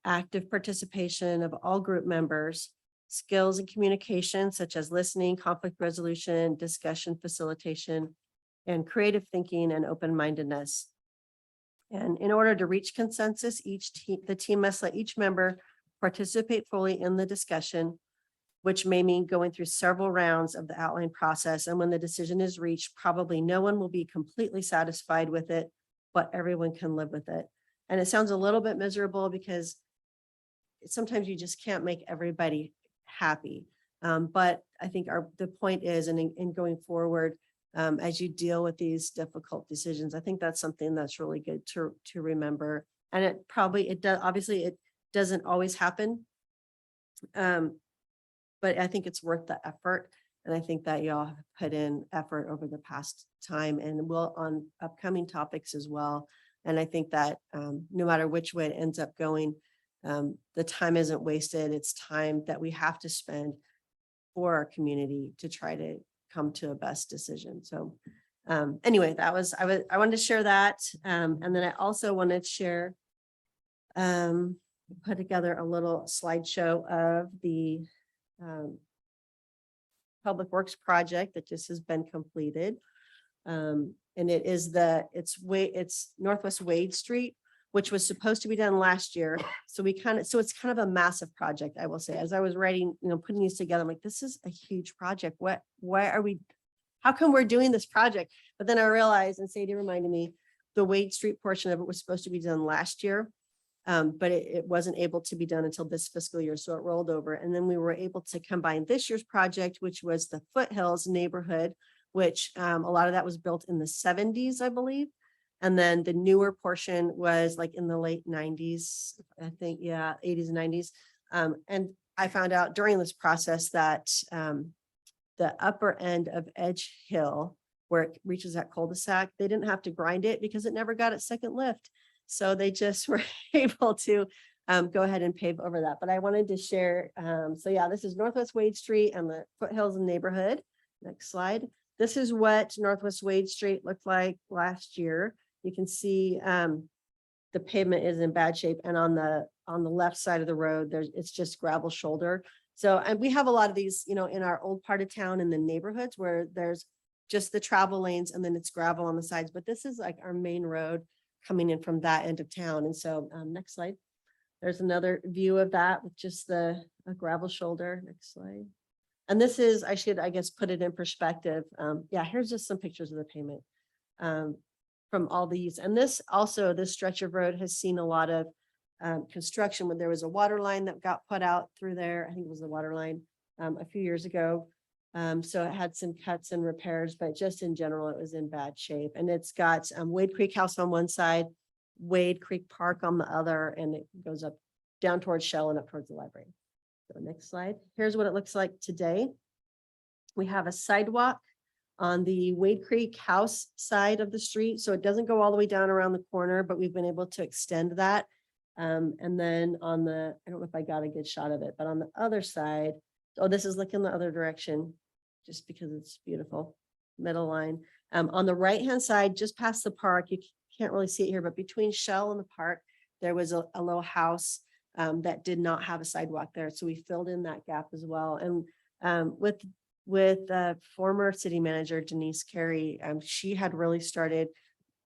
active participation of all group members, skills and communication such as listening, conflict resolution, discussion facilitation, and creative thinking and open-mindedness. And in order to reach consensus, the team must let each member participate fully in the discussion, which may mean going through several rounds of the outline process. And when the decision is reached, probably no one will be completely satisfied with it, but everyone can live with it. And it sounds a little bit miserable because sometimes you just can't make everybody happy. But I think the point is, and in going forward, as you deal with these difficult decisions, I think that's something that's really good to remember. And it does, obviously it doesn't always happen. But I think it's worth the effort. And I think that y'all have put in effort over the past time and will on upcoming topics as well. And I think that no matter which way it ends up going, the time isn't wasted. It's time that we have to spend for our community to try to come to a best decision. So anyway, I wanted to share that. And then I also wanted to share, put together a little slideshow of the Public Works project that just has been completed. And it's Northwest Wade Street, which was supposed to be done last year. So it's kind of a massive project, I will say. As I was writing, putting these together, I'm like, this is a huge project. How come we're doing this project? But then I realized, and Sadie reminded me, the Wade Street portion of it was supposed to be done last year. But it wasn't able to be done until this fiscal year. So it rolled over. And then we were able to combine this year's project, which was the Foothills neighborhood, which a lot of that was built in the 70s, I believe. And then the newer portion was like in the late 90s, I think, 80s and 90s. And I found out during this process that the upper end of Edge Hill, where it reaches that cul-de-sac, they didn't have to grind it because it never got its second lift. So they just were able to go ahead and pave over that. But I wanted to share, this is Northwest Wade Street and the Foothills neighborhood. Next slide. This is what Northwest Wade Street looked like last year. You can see the pavement is in bad shape, and on the left side of the road, it's just gravel shoulder. So, and we have a lot of these, in our old part of town in the neighborhoods where there's just the travel lanes and then it's gravel on the sides. But this is like our main road coming in from that end of town. And so next slide. There's another view of that with just a gravel shoulder. Next slide. And this is, I should, I guess, put it in perspective. Here's just some pictures of the pavement from all these. And this stretch of road has seen a lot of construction when there was a water line that got put out through there. I think it was the water line a few years ago. So it had some cuts and repairs, but just in general, it was in bad shape. And it's got Wade Creek House on one side, Wade Creek Park on the other, and it goes up down towards Shell and up towards the library. So next slide. Here's what it looks like today. We have a sidewalk on the Wade Creek House side of the street. So it doesn't go all the way down around the corner, but we've been able to extend that. And then I don't know if I got a good shot of it, but on the other side, this is looking the other direction, just because it's beautiful. Middle line. On the right-hand side, just past the park, you can't really see it here, but between Shell and the park, there was a little house that did not have a sidewalk there. So we filled in that gap as well. And with former city manager Denise Carey, she had really started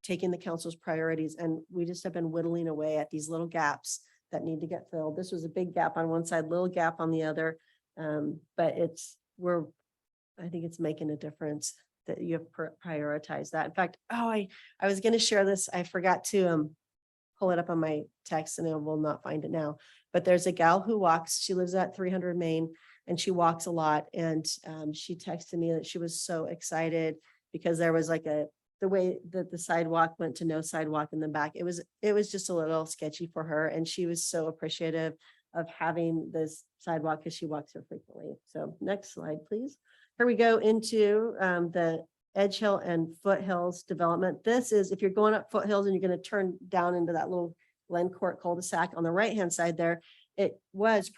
taking the council's priorities, and we just have been whittling away at these little gaps that need to get filled. This was a big gap on one side, little gap on the other. But I think it's making a difference that you have prioritized that. In fact, I was going to share this. I forgot to pull it up on my text, and I will not find it now. But there's a gal who walks. She lives at 300 Main, and she walks a lot. And she texted me that she was so excited because there was like the way that the sidewalk went to no sidewalk in the back. It was just a little sketchy for her, and she was so appreciative of having this sidewalk because she walks so frequently. So next slide, please. Here we go into the Edge Hill and Foothills development. This is, if you're going up Foothills and you're going to turn down into that little Glen Court cul-de-sac on the right-hand side there, it was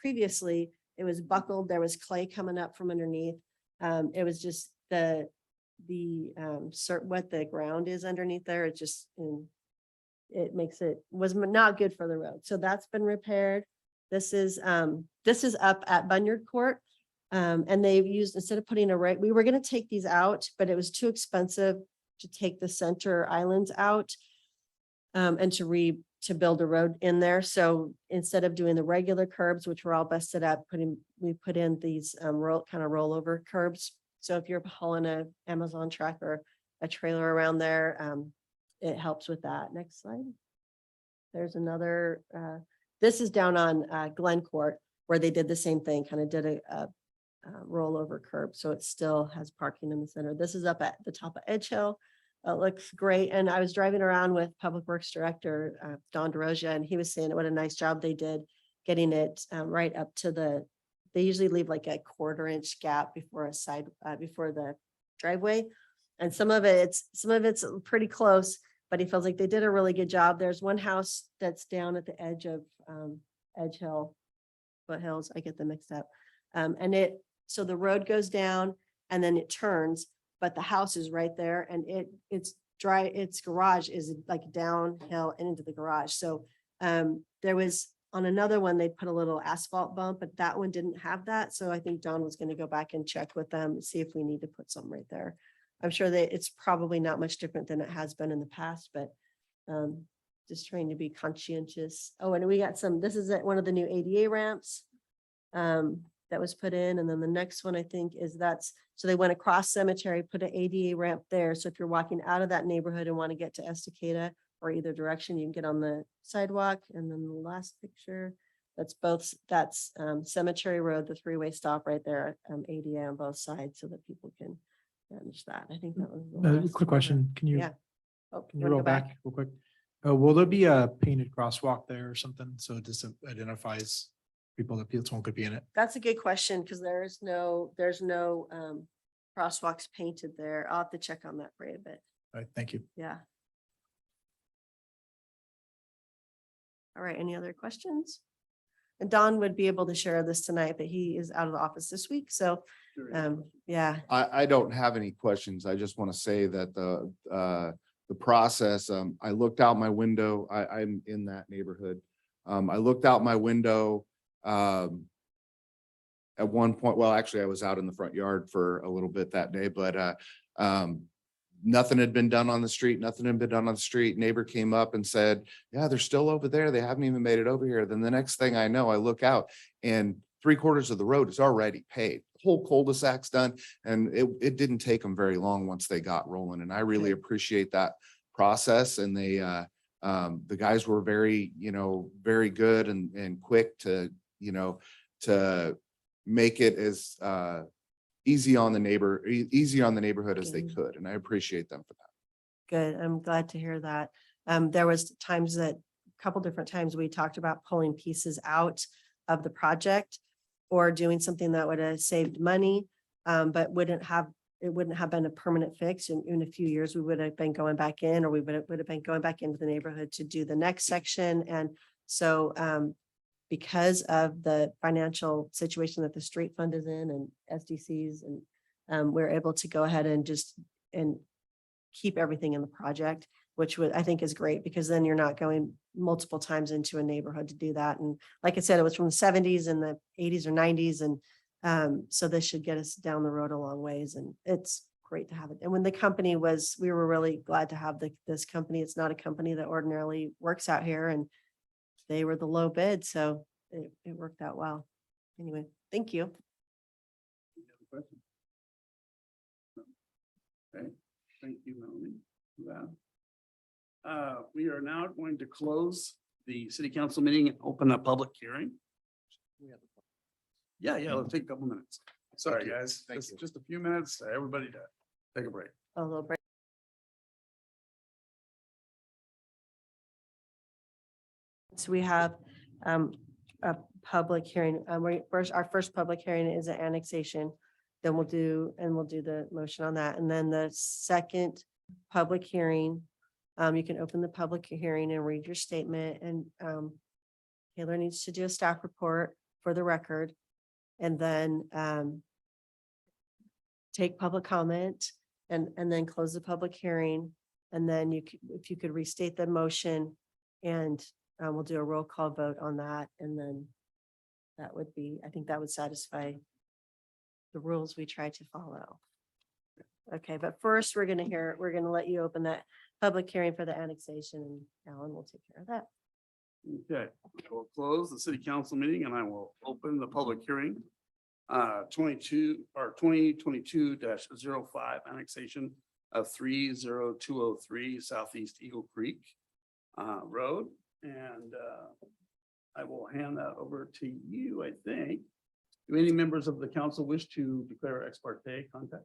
buckled. There was clay coming up from underneath. It was just what the ground is underneath there. It just, was not good for the road. So that's been repaired. This is up at Bunyard Court. And they've used, instead of putting we were going to take these out, but it was too expensive to take the center islands out and to build a road in there. So instead of doing the regular curbs, which were all busted up, we put in these rollover curbs. So if you're hauling a Amazon truck or a trailer around there, it helps with that. Next slide. There's another, this is down on Glen Court, where they did the same thing, did a rollover curb. So it still has parking in the center. This is up at the top of Edge Hill. It looks great. And I was driving around with Public Works Director Don DeRosia, and he was saying what a nice job they did getting it right up to they usually leave like a 1/4-inch gap before before the driveway. And some of it's pretty close, but he feels like they did a really good job. There's one house that's down at the edge of Edge Hill, Foothills, I get them mixed up. So the road goes down and then it turns, but the house is right there and its garage is like downhill and into the garage. So there was on another one, they put a little asphalt bump, but that one didn't have that. So I think Don was gonna go back and check with them, see if we need to put some right there. I'm sure that it's probably not much different than it has been in the past, but just trying to be conscientious. Oh, and we got this is one of the new ADA ramps that was put in. And then the next one I think is so they went across Cemetery, put an ADA ramp there. So if you're walking out of that neighborhood and want to get to Estacada or either direction, you can get on the sidewalk. And then the last picture, that's Cemetery Road, the three-way stop right there, ADA on both sides so that people can manage that. I think that was. the last Quick one. question, can you, Yeah. Oh, can you you wanna roll go back? back real quick? Will there be a painted crosswalk there or something? So it just identifies people that someone could be in it? That's a good question because there's no crosswalks painted there. I'll have to check on that for you, but All right, thank you. yeah. All right, any other questions? And Don would be able to share this tonight, but he is out of the office this week. So, yeah, I don't have any questions. I just want to say that the process, I looked out my window. I'm in that neighborhood. I looked out my window at one point. Well, actually, I was out in the front yard for a little bit that day, but nothing had been done on the street. Nothing had been done on the street. Neighbor came up and said, yeah, they're still over there. They haven't even made it over here. Then the next thing I know, I look out and 3/4 of the road is already paved. The whole cul-de-sac's done. And it didn't take them very long once they got rolling. And I really appreciate that process. And the guys were very, very good and quick to make it as easy on the neighborhood as they could. And I appreciate them for that. good. I'm glad to hear that. There was a couple different times we talked about pulling pieces out of the project or doing something that would have saved money, but it wouldn't have been a permanent fix. In a few years, we would have been going back in, or we would have been going back into the neighborhood to do the next section. And so because of the financial situation that the street fund is in and SDCs, and we're able to go ahead and keep everything in the project, which I think is great, because then you're not going multiple times into a neighborhood to do that. And like I said, it was from the 70s and the 80s or 90s. And so this should get us down the road a long ways, and it's great to have it. And when the company we were really glad to have this company. It's not a company that ordinarily works out here, and they were the low bid, so it worked out well. Anyway, thank you. Okay, thank you, Melanie, for that. We are now going to close the city council meeting and open a public hearing. Yeah, it'll take a couple minutes. Sorry, guys. Thank Just you. just a few minutes. Everybody to take a break. A little break. So we have a public hearing. Our first public hearing is an annexation. Then we'll do the motion on that. And then the second public hearing, you can open the public hearing and read your statement, and Taylor needs to do a staff report for the record. And then take public comment and then close the public hearing. And then if you could restate the motion, and we'll do a roll call vote on that. And then I think that would satisfy the rules we try to follow. Okay, but first we're gonna let you open that public hearing for the annexation, and Alan will take care of that. Okay, we'll close the city council meeting and I will open the public hearing. 2022-05 annexation of 30203 Southeast Eagle Creek Road. And I will hand that over to you, I think. Do any members of the council wish to declare ex parte contact?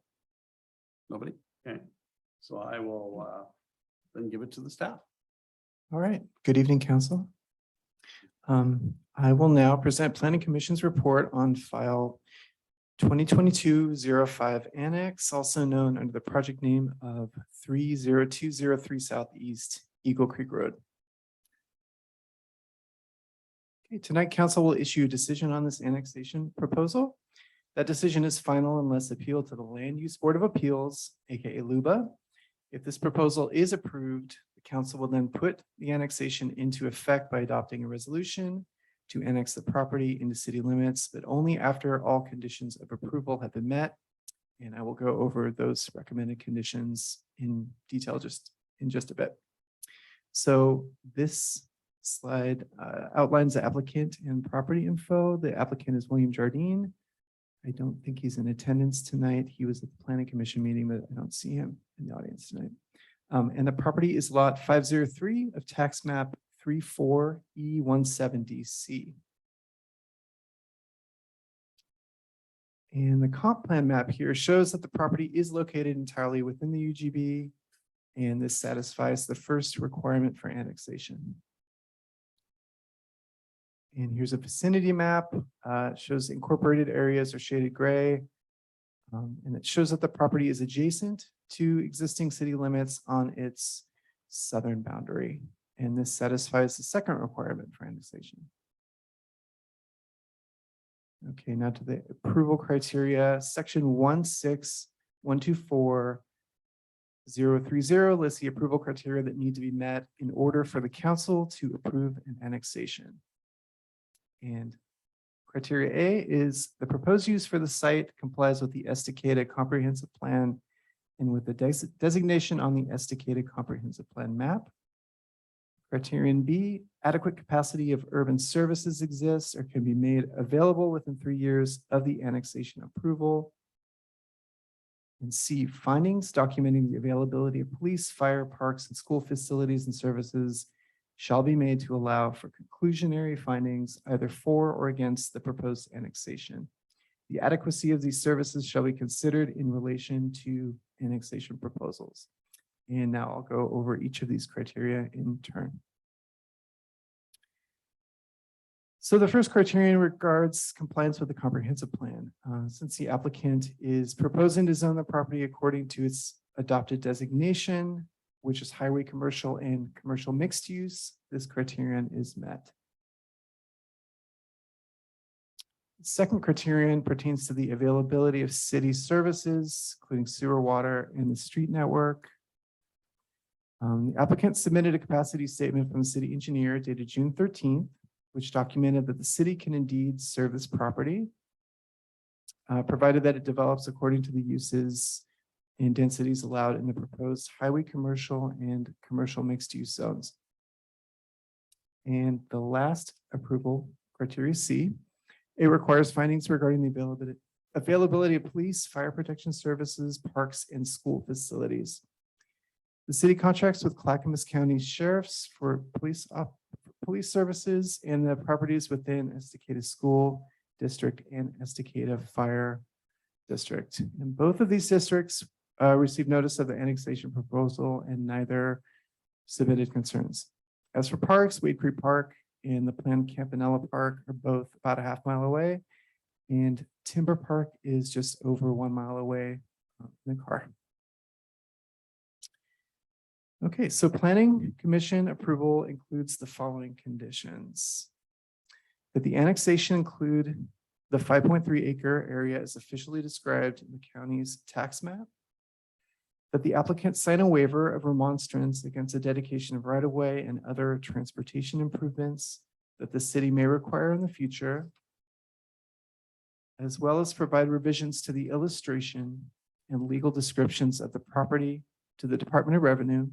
Nobody? Okay, so I will then give it to the staff. All right, good evening, council. I will now present Planning Commission's report on file 2022-05 Annex, also known under the project name of 30203 Southeast Eagle Creek Road. Okay, tonight, council will issue a decision on this annexation proposal. That decision is final unless appealed to the Land Use Board of Appeals, aka LUBA. If this proposal is approved, the council will then put the annexation into effect by adopting a resolution to annex the property into city limits, but only after all conditions of approval have been met. And I will go over those recommended conditions in detail in just a bit. So this slide outlines the applicant and property info. The applicant is William Jardine. I don't think he's in attendance tonight. He was at the planning commission meeting, but I don't see him in the audience tonight. And the property is lot 503 of tax map 34E170C. And the comp plan map here shows that the property is located entirely within the UGB, and this satisfies the first requirement for annexation. And here's a vicinity map. It shows incorporated areas are shaded gray. And it shows that the property is adjacent to existing city limits on its southern boundary. And this satisfies the second requirement for annexation. Okay, now to the approval criteria. Section 16124.030 lists the approval criteria that need to be met in order for the council to approve an annexation. And criteria A is the proposed use for the site complies with the Estacada Comprehensive Plan and with the designation on the Estacada Comprehensive Plan map. Criterion B, adequate capacity of urban services exists or can be made available within 3 years of the annexation approval. And C, findings documenting the availability of police, fire, parks, and school facilities and services shall be made to allow for conclusionary findings either for or against the proposed annexation. The adequacy of these services shall be considered in relation to annexation proposals. And now I'll go over each of these criteria in turn. So the first criterion regards compliance with the comprehensive plan. Since the applicant is proposing to zone the property according to its adopted designation, which is highway commercial and commercial mixed use, this criterion is met. The second criterion pertains to the availability of city services, including sewer, water, and the street network. The applicant submitted a capacity statement from the city engineer dated June 13th, which documented that the city can indeed serve this property, provided that it develops according to the uses and densities allowed in the proposed highway commercial and commercial mixed use zones. And the last approval criteria C, it requires findings regarding the availability of police, fire protection services, parks, and school facilities. The city contracts with Clackamas County Sheriffs for police services and the properties within Estacada School District and Estacada Fire District. And both of these districts received notice of the annexation proposal and neither submitted concerns. As for parks, Wade Creek Park and the planned Campanella Park are both about a half mile away, and Timber Park is just over 1 mile away in the car. Okay, so Planning Commission approval includes the following conditions. That the annexation include the 5.3 acre area as officially described in the county's tax map. That the applicant sign a waiver of remonstrance against the dedication of right-of-way and other transportation improvements that the city may require in the future, as well as provide revisions to the illustration and legal descriptions of the property to the Department of Revenue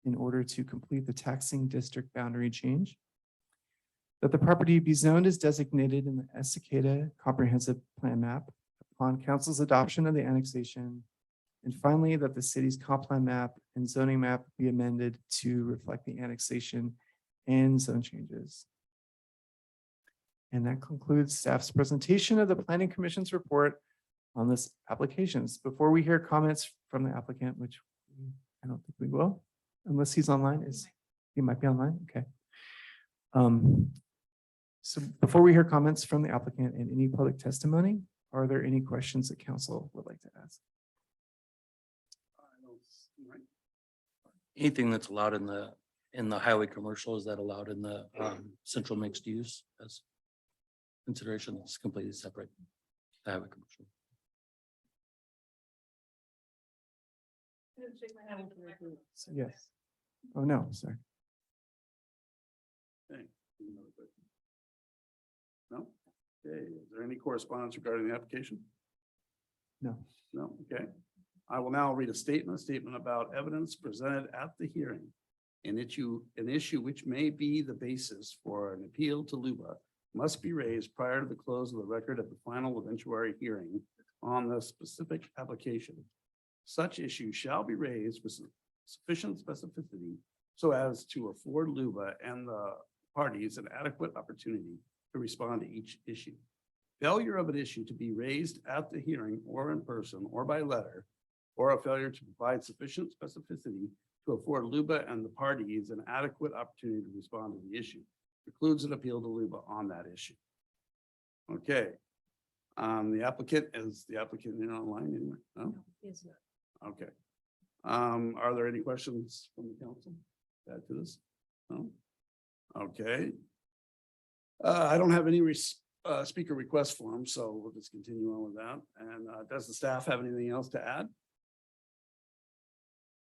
in order to complete the taxing district boundary change. That the property be zoned as designated in the Estacada Comprehensive Plan map upon council's adoption of the annexation. And finally, that the city's comp plan map and zoning map be amended to reflect the annexation and zone changes. And that concludes staff's presentation of the Planning Commission's report on this applications. Before we hear comments from the applicant, which I don't think we will, unless he's online, he might be online, okay. So before we hear comments from the applicant and any public testimony, Are there any questions that council would like to ask? Anything that's allowed in the highway commercial, is that allowed in the central mixed use as consideration? It's completely separate. The highway commercial. Yes. Oh, no, sorry. Okay. Another question? No? Okay, is there any correspondence regarding the application? No. No, okay. I will now read a statement about evidence presented at the hearing. An issue which may be the basis for an appeal to LUBA must be raised prior to the close of the record of the final eventuary hearing on the specific application. Such issue shall be raised with sufficient specificity so as to afford LUBA and the parties an adequate opportunity to respond to each issue. Failure of an issue to be raised at the hearing or in person or by letter, or a failure to provide sufficient specificity to afford LUBA and the parties an adequate opportunity to respond to the issue precludes an appeal to LUBA on that issue. Okay. The applicant, is the applicant in online anyway? No? Is not. Okay. Are there any questions from the council to add to this? No? Okay. I don't have any speaker request form, so we'll just continue on with that. And does the staff have anything else to add?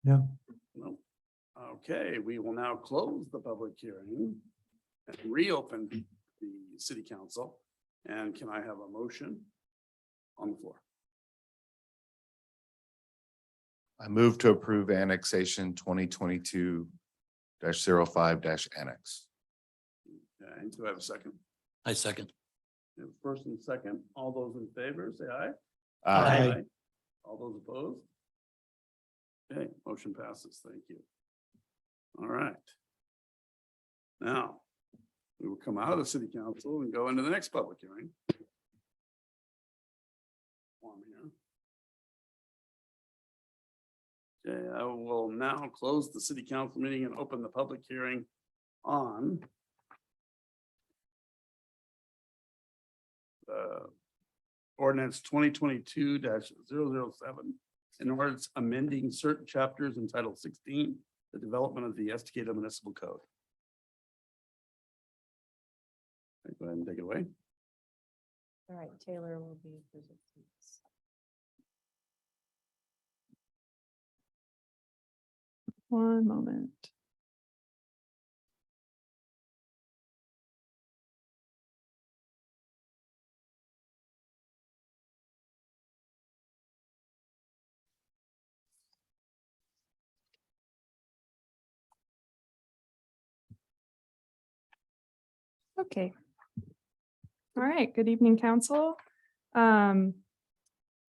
No. No. Okay, we will now close the public hearing and reopen the city council. And can I have a motion on the floor? I move to approve annexation 2022-05 annex. Okay, do I have a second? I second. We have a First and second, all those in favor, say aye. Aye. All those opposed? Okay, motion passes. Thank you. All right. Now, we will come out of the city council and go into the next public hearing. Form here. Okay, I will now close the city council meeting and open the public hearing on ordinance 2022-007. In ordinance amending certain chapters in Title 16, the development of the Estacada Municipal Code. Okay, go ahead and take it away. All right, Taylor will be presenting this. One moment. Okay. All right, good evening, council. I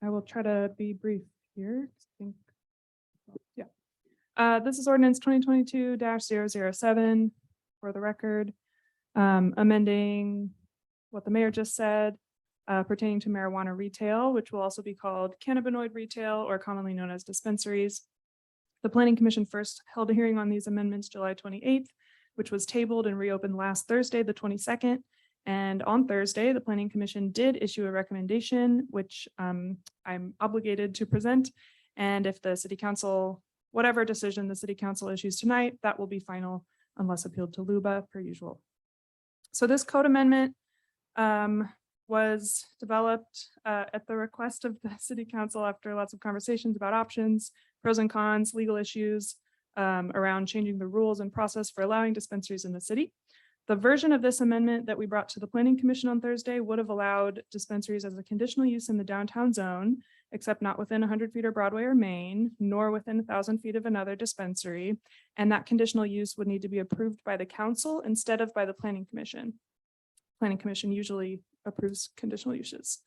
will try to be brief here. Yeah. This is ordinance 2022-007 for the record, amending what the mayor just said pertaining to marijuana retail, which will also be called cannabinoid retail or commonly known as dispensaries. The Planning Commission first held a hearing on these amendments July 28th, which was tabled and reopened last Thursday, the 22nd. And on Thursday, the Planning Commission did issue a recommendation, which I'm obligated to present. And if the city council, whatever decision the city council issues tonight, that will be final unless appealed to LUBA per usual. So this code amendment was developed at the request of the city council after lots of conversations about options, pros and cons, legal issues around changing the rules and process for allowing dispensaries in the city. The version of this amendment that we brought to the Planning Commission on Thursday would have allowed dispensaries as a conditional use in the downtown zone, except not within 100 feet of Broadway or Main, nor within 1,000 feet of another dispensary. And that conditional use would need to be approved by the council instead of by the Planning Commission. Planning Commission usually approves conditional uses.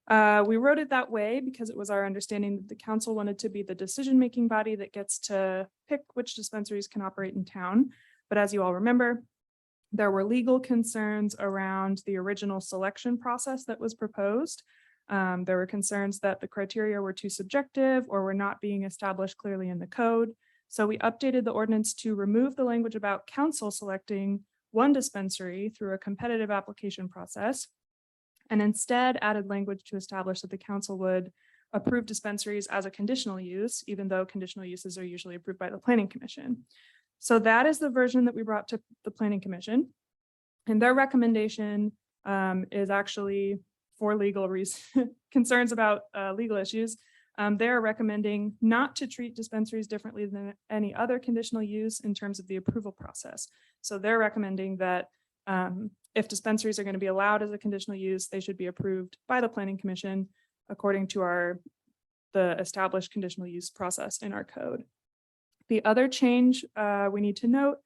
We wrote it that way because it was our understanding that the council wanted to be the decision-making body that gets to pick which dispensaries can operate in town. But as you all remember, there were legal concerns around the original selection process that was proposed. There were concerns that the criteria were too subjective or were not being established clearly in the code. So we updated the ordinance to remove the language about council selecting one dispensary through a competitive application process and instead added language to establish that the council would approve dispensaries as a conditional use, even though conditional uses are usually approved by the planning commission. So that is the version that we brought to the planning commission. And their recommendation is actually for legal reasons, concerns about legal issues. They're recommending not to treat dispensaries differently than any other conditional use in terms of the approval process. So they're recommending that if dispensaries are going to be allowed as a conditional use, they should be approved by the planning commission according to the established conditional use process in our code. The other change we need to note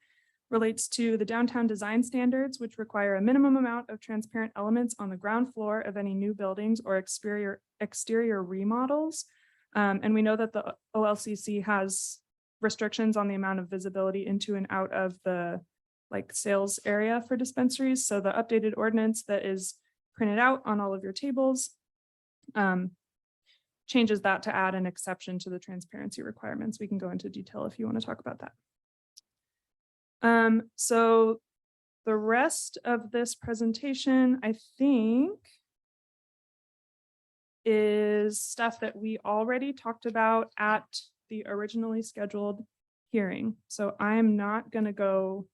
relates to the downtown design standards, which require a minimum amount of transparent elements on the ground floor of any new buildings or exterior remodels. And we know that the OLCC has restrictions on the amount of visibility into and out of the sales area for dispensaries. So the updated ordinance that is printed out on all of your tables changes that to add an exception to the transparency requirements. We can go into detail if you want to talk about that. So the rest of this presentation, I think, is stuff that we already talked about at the originally scheduled hearing. So I'm not going to go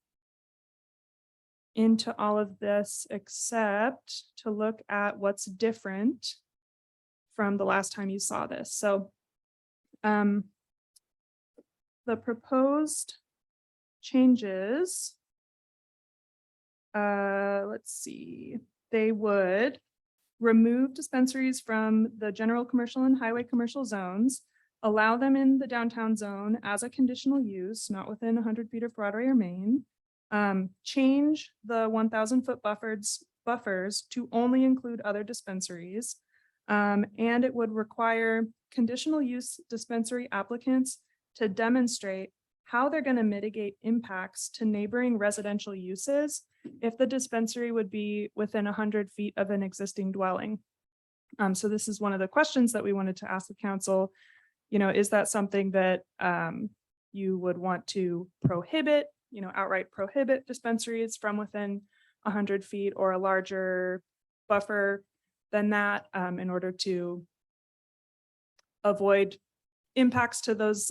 into all of this except to look at what's different from the last time you saw this. So the proposed changes, let's see, they would remove dispensaries from the general commercial and highway commercial zones, allow them in the downtown zone as a conditional use, not within 100 feet of Broadway or Main, change the 1,000-foot buffers to only include other dispensaries, and it would require conditional use dispensary applicants to demonstrate how they're going to mitigate impacts to neighboring residential uses if the dispensary would be within 100 feet of an existing dwelling. So this is one of the questions that we wanted to ask the council. Is that something that you would want to prohibit, outright prohibit dispensaries from within 100 feet or a larger buffer than that in order to avoid impacts to those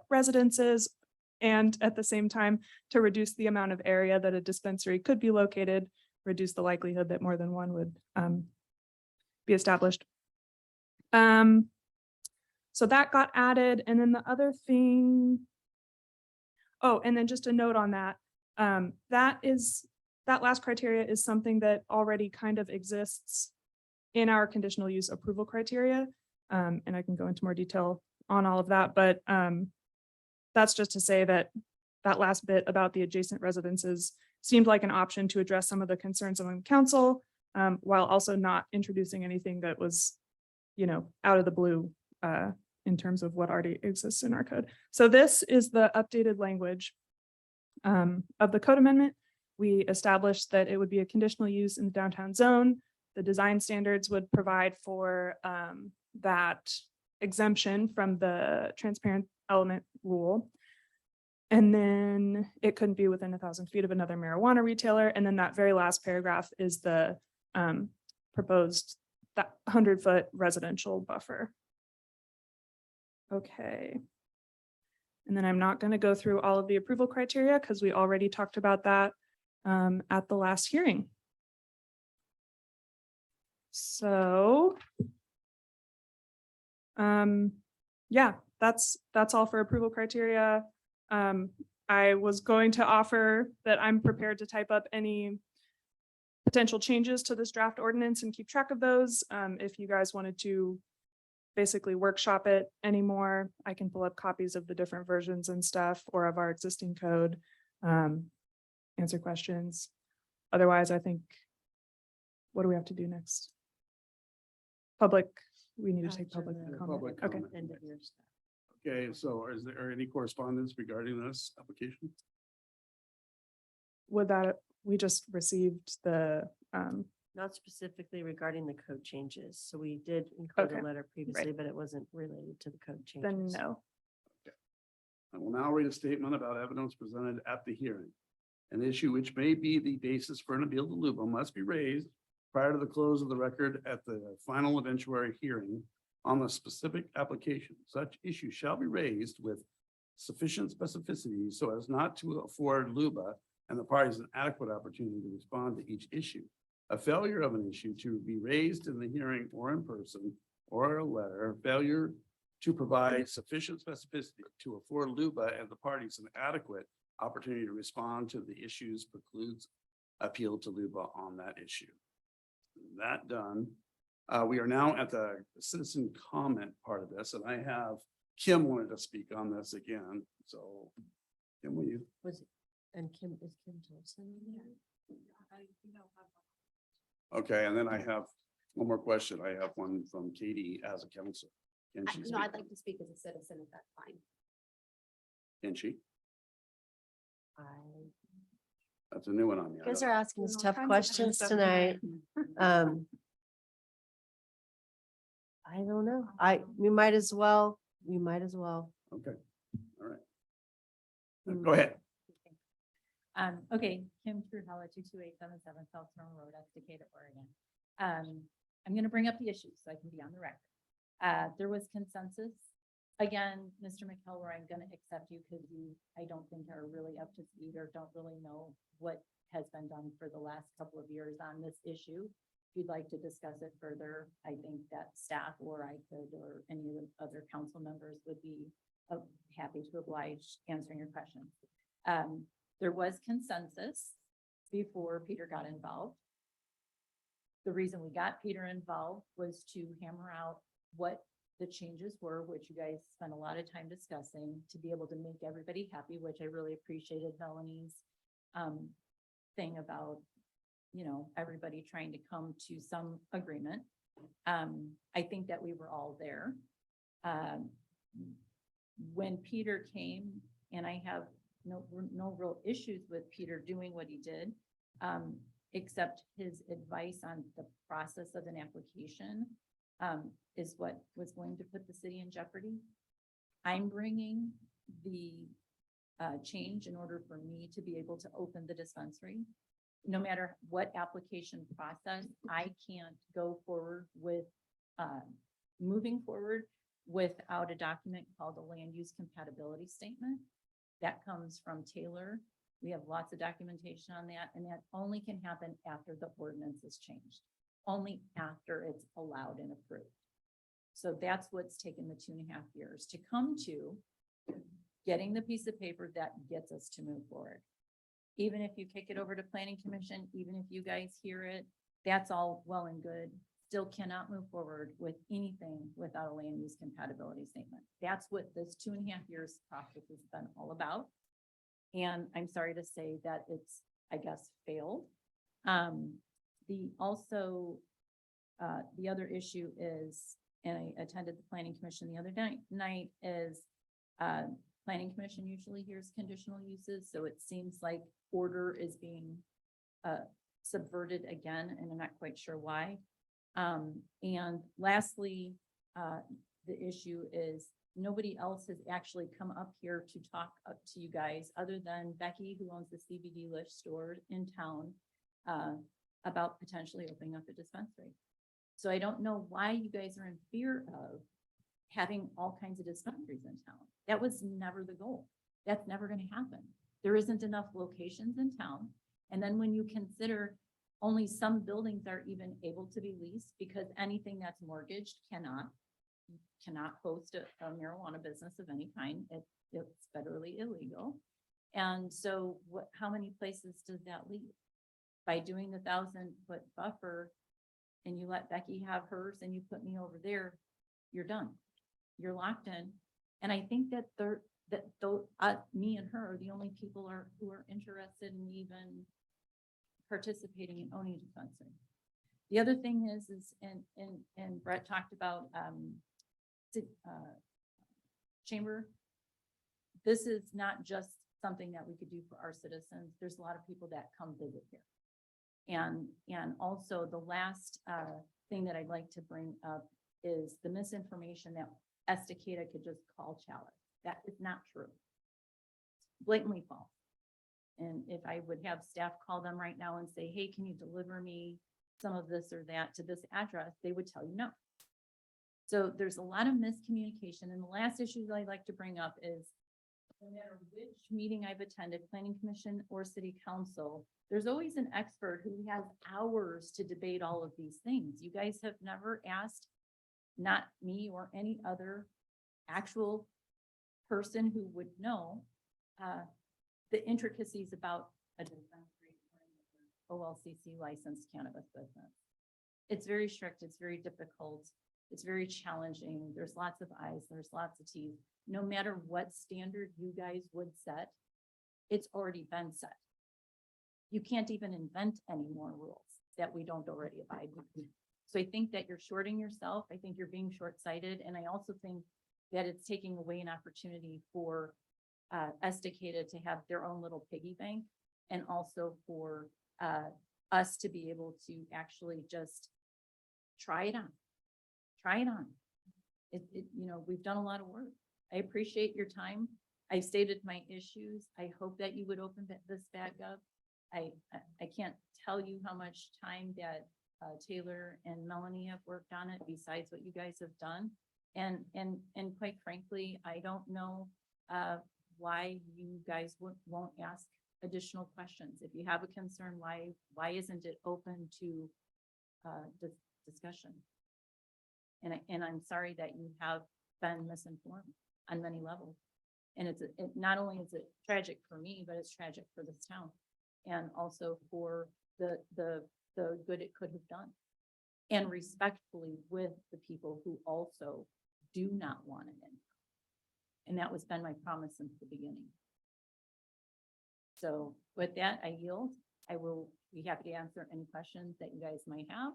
residences, and at the same time to reduce the amount of area that a dispensary could be located, reduce the likelihood that more than one would be established. So that got added. And then the other thing, and then just a note on that, that last criteria is something that already kind of exists in our conditional use approval criteria. And I can go into more detail on all of that, but that's just to say that that last bit about the adjacent residences seemed like an option to address some of the concerns among council, while also not introducing anything that was, out of the blue in terms of what already exists in our code. So this is the updated language of the code amendment. We established that it would be a conditional use in the downtown zone. The design standards would provide for that exemption from the transparent element rule. And then it couldn't be within 1,000 feet of another marijuana retailer. And then that very last paragraph is the proposed 100-foot residential buffer. Okay. And then I'm not going to go through all of the approval criteria because we already talked about that at the last hearing. So yeah, that's all for approval criteria. I was going to offer that I'm prepared to type up any potential changes to this draft ordinance and keep track of those. If you guys wanted to basically workshop it anymore, I can pull up copies of the different versions and stuff, or of our existing code, answer questions. Otherwise, I think, what do we have to do next? Public, we need to take public comment. Public Okay. comment. End of your stuff. Okay, so is there any correspondence regarding this application? Would that, we just received the, Not specifically regarding the code changes. So we did include Okay. a letter previously, but it wasn't related to the code changes. then no. I will now read a statement about evidence presented at the hearing. An issue which may be the basis for an appeal to LUBO must be raised prior to the close of the record at the final eventuary hearing on the specific application. Such issue shall be raised with sufficient specificity so as not to afford LUBA and the parties an adequate opportunity to respond to each issue. A failure of an issue to be raised in the hearing or in person or a letter, failure to provide sufficient specificity to afford LUBA and the parties an adequate opportunity to respond to the issues precludes appeal to LUBA on that issue. That done. We are now at the citizen comment part of this, and I have Kim wanted to speak on this again, so Kim, will you? And Kim, is Kim Thompson in there? Okay, and then I have one more question. I have one from Katie as a counselor. Can she No, speak? I'd like to speak as a citizen if that's fine. Can she? I That's a new one on me. You I guys don't- are asking us All tough kinds of questions stuff tonight. I don't know. We might as well. Okay, all right. Hmm. Go ahead. Okay, Kim Truhella, 22877 South Throne Road, Estacada, Oregon. I'm gonna bring up the issues so I can be on the record. There was consensus. Again, Mr. McKellar, I'm gonna accept you because you, I don't think are really up to speed or don't really know what has been done for the last couple of years on this issue. If you'd like to discuss it further, I think that staff or I could, or any of the other council members would be happy to oblige answering your questions. There was consensus before Peter got involved. The reason we got Peter involved was to hammer out what the changes were, which you guys spent a lot of time discussing, to be able to make everybody happy, which I really appreciated Melanie's thing about, you know, everybody trying to come to some agreement. I think that we were all there. When Peter came, and I have no real issues with Peter doing what he did, except his advice on the process of an application is what was going to put the city in jeopardy. I'm bringing the change in order for me to be able to open the dispensary. No matter what application process, I can't go forward with moving forward without a document called a land use compatibility statement. That comes from Taylor. We have lots of documentation on that, and that only can happen after the ordinance is changed, only after it's allowed and approved. So that's what's taken the 2.5 years to come to getting the piece of paper that gets us to move forward. Even if you kick it over to planning commission, even if you guys hear it, that's all well and good. Still cannot move forward with anything without a land use compatibility statement. That's what this 2.5 years process has been all about. And I'm sorry to say that it's, I guess, failed. The other issue is, and I attended the planning commission the other night is, planning commission usually hears conditional uses. So it seems like order is being subverted again, and I'm not quite sure why. And lastly, the issue is nobody else has actually come up here to talk up to you guys other than Becky, who owns the CBD Lish store in town, about potentially opening up a dispensary. So I don't know why you guys are in fear of having all kinds of dispensaries in town. That was never the goal. That's never going to happen. There isn't enough locations in town. And then when you consider only some buildings are even able to be leased because anything that's mortgaged cannot host a marijuana business of any kind. It's federally illegal. And so how many places does that leave? By doing the 1,000-foot buffer and you let Becky have hers and you put me over there, you're done. You're locked in. And I think that me and her are the only people who are interested in even participating in owning a dispensary. The other thing is and Brett talked about chamber. This is not just something that we could do for our citizens. There's a lot of people that come visit here. And also the last thing that I'd like to bring up is the misinformation that Estacada could just call Chalice. That is not true. Blatantly false. And if I would have staff call them right now and say, hey, can you deliver me some of this or that to this address, they would tell you no. So there's a lot of miscommunication. And the last issue that I'd like to bring up is no matter which meeting I've attended, planning commission or city council, there's always an expert who has hours to debate all of these things. You guys have never asked, not me or any other actual person who would know the intricacies about a dispensary or OLCC licensed cannabis business. It's very strict, it's very difficult, it's very challenging. There's lots of I's, there's lots of T's. No matter what standard you guys would set, it's already been set. You can't even invent any more rules that we don't already abide with. So I think that you're shorting yourself. I think you're being short-sighted. And I also think that it's taking away an opportunity for Estacada to have their own little piggy bank, and also for us to be able to actually just try it on. Try it on. We've done a lot of work. I appreciate your time. I stated my issues. I hope that you would open this back up. I can't tell you how much time that Taylor and Melanie have worked on it besides what you guys have done. And quite frankly, I don't know why you guys won't ask additional questions. If you have a concern, why isn't it open to discussion? And I'm sorry that you have been misinformed on many levels. And not only is it tragic for me, but it's tragic for this town, and also for the good it could have done. And respectfully with the people who also do not want it in. And that was been my promise since the beginning. So with that, I yield. I will be happy to answer any questions that you guys might have.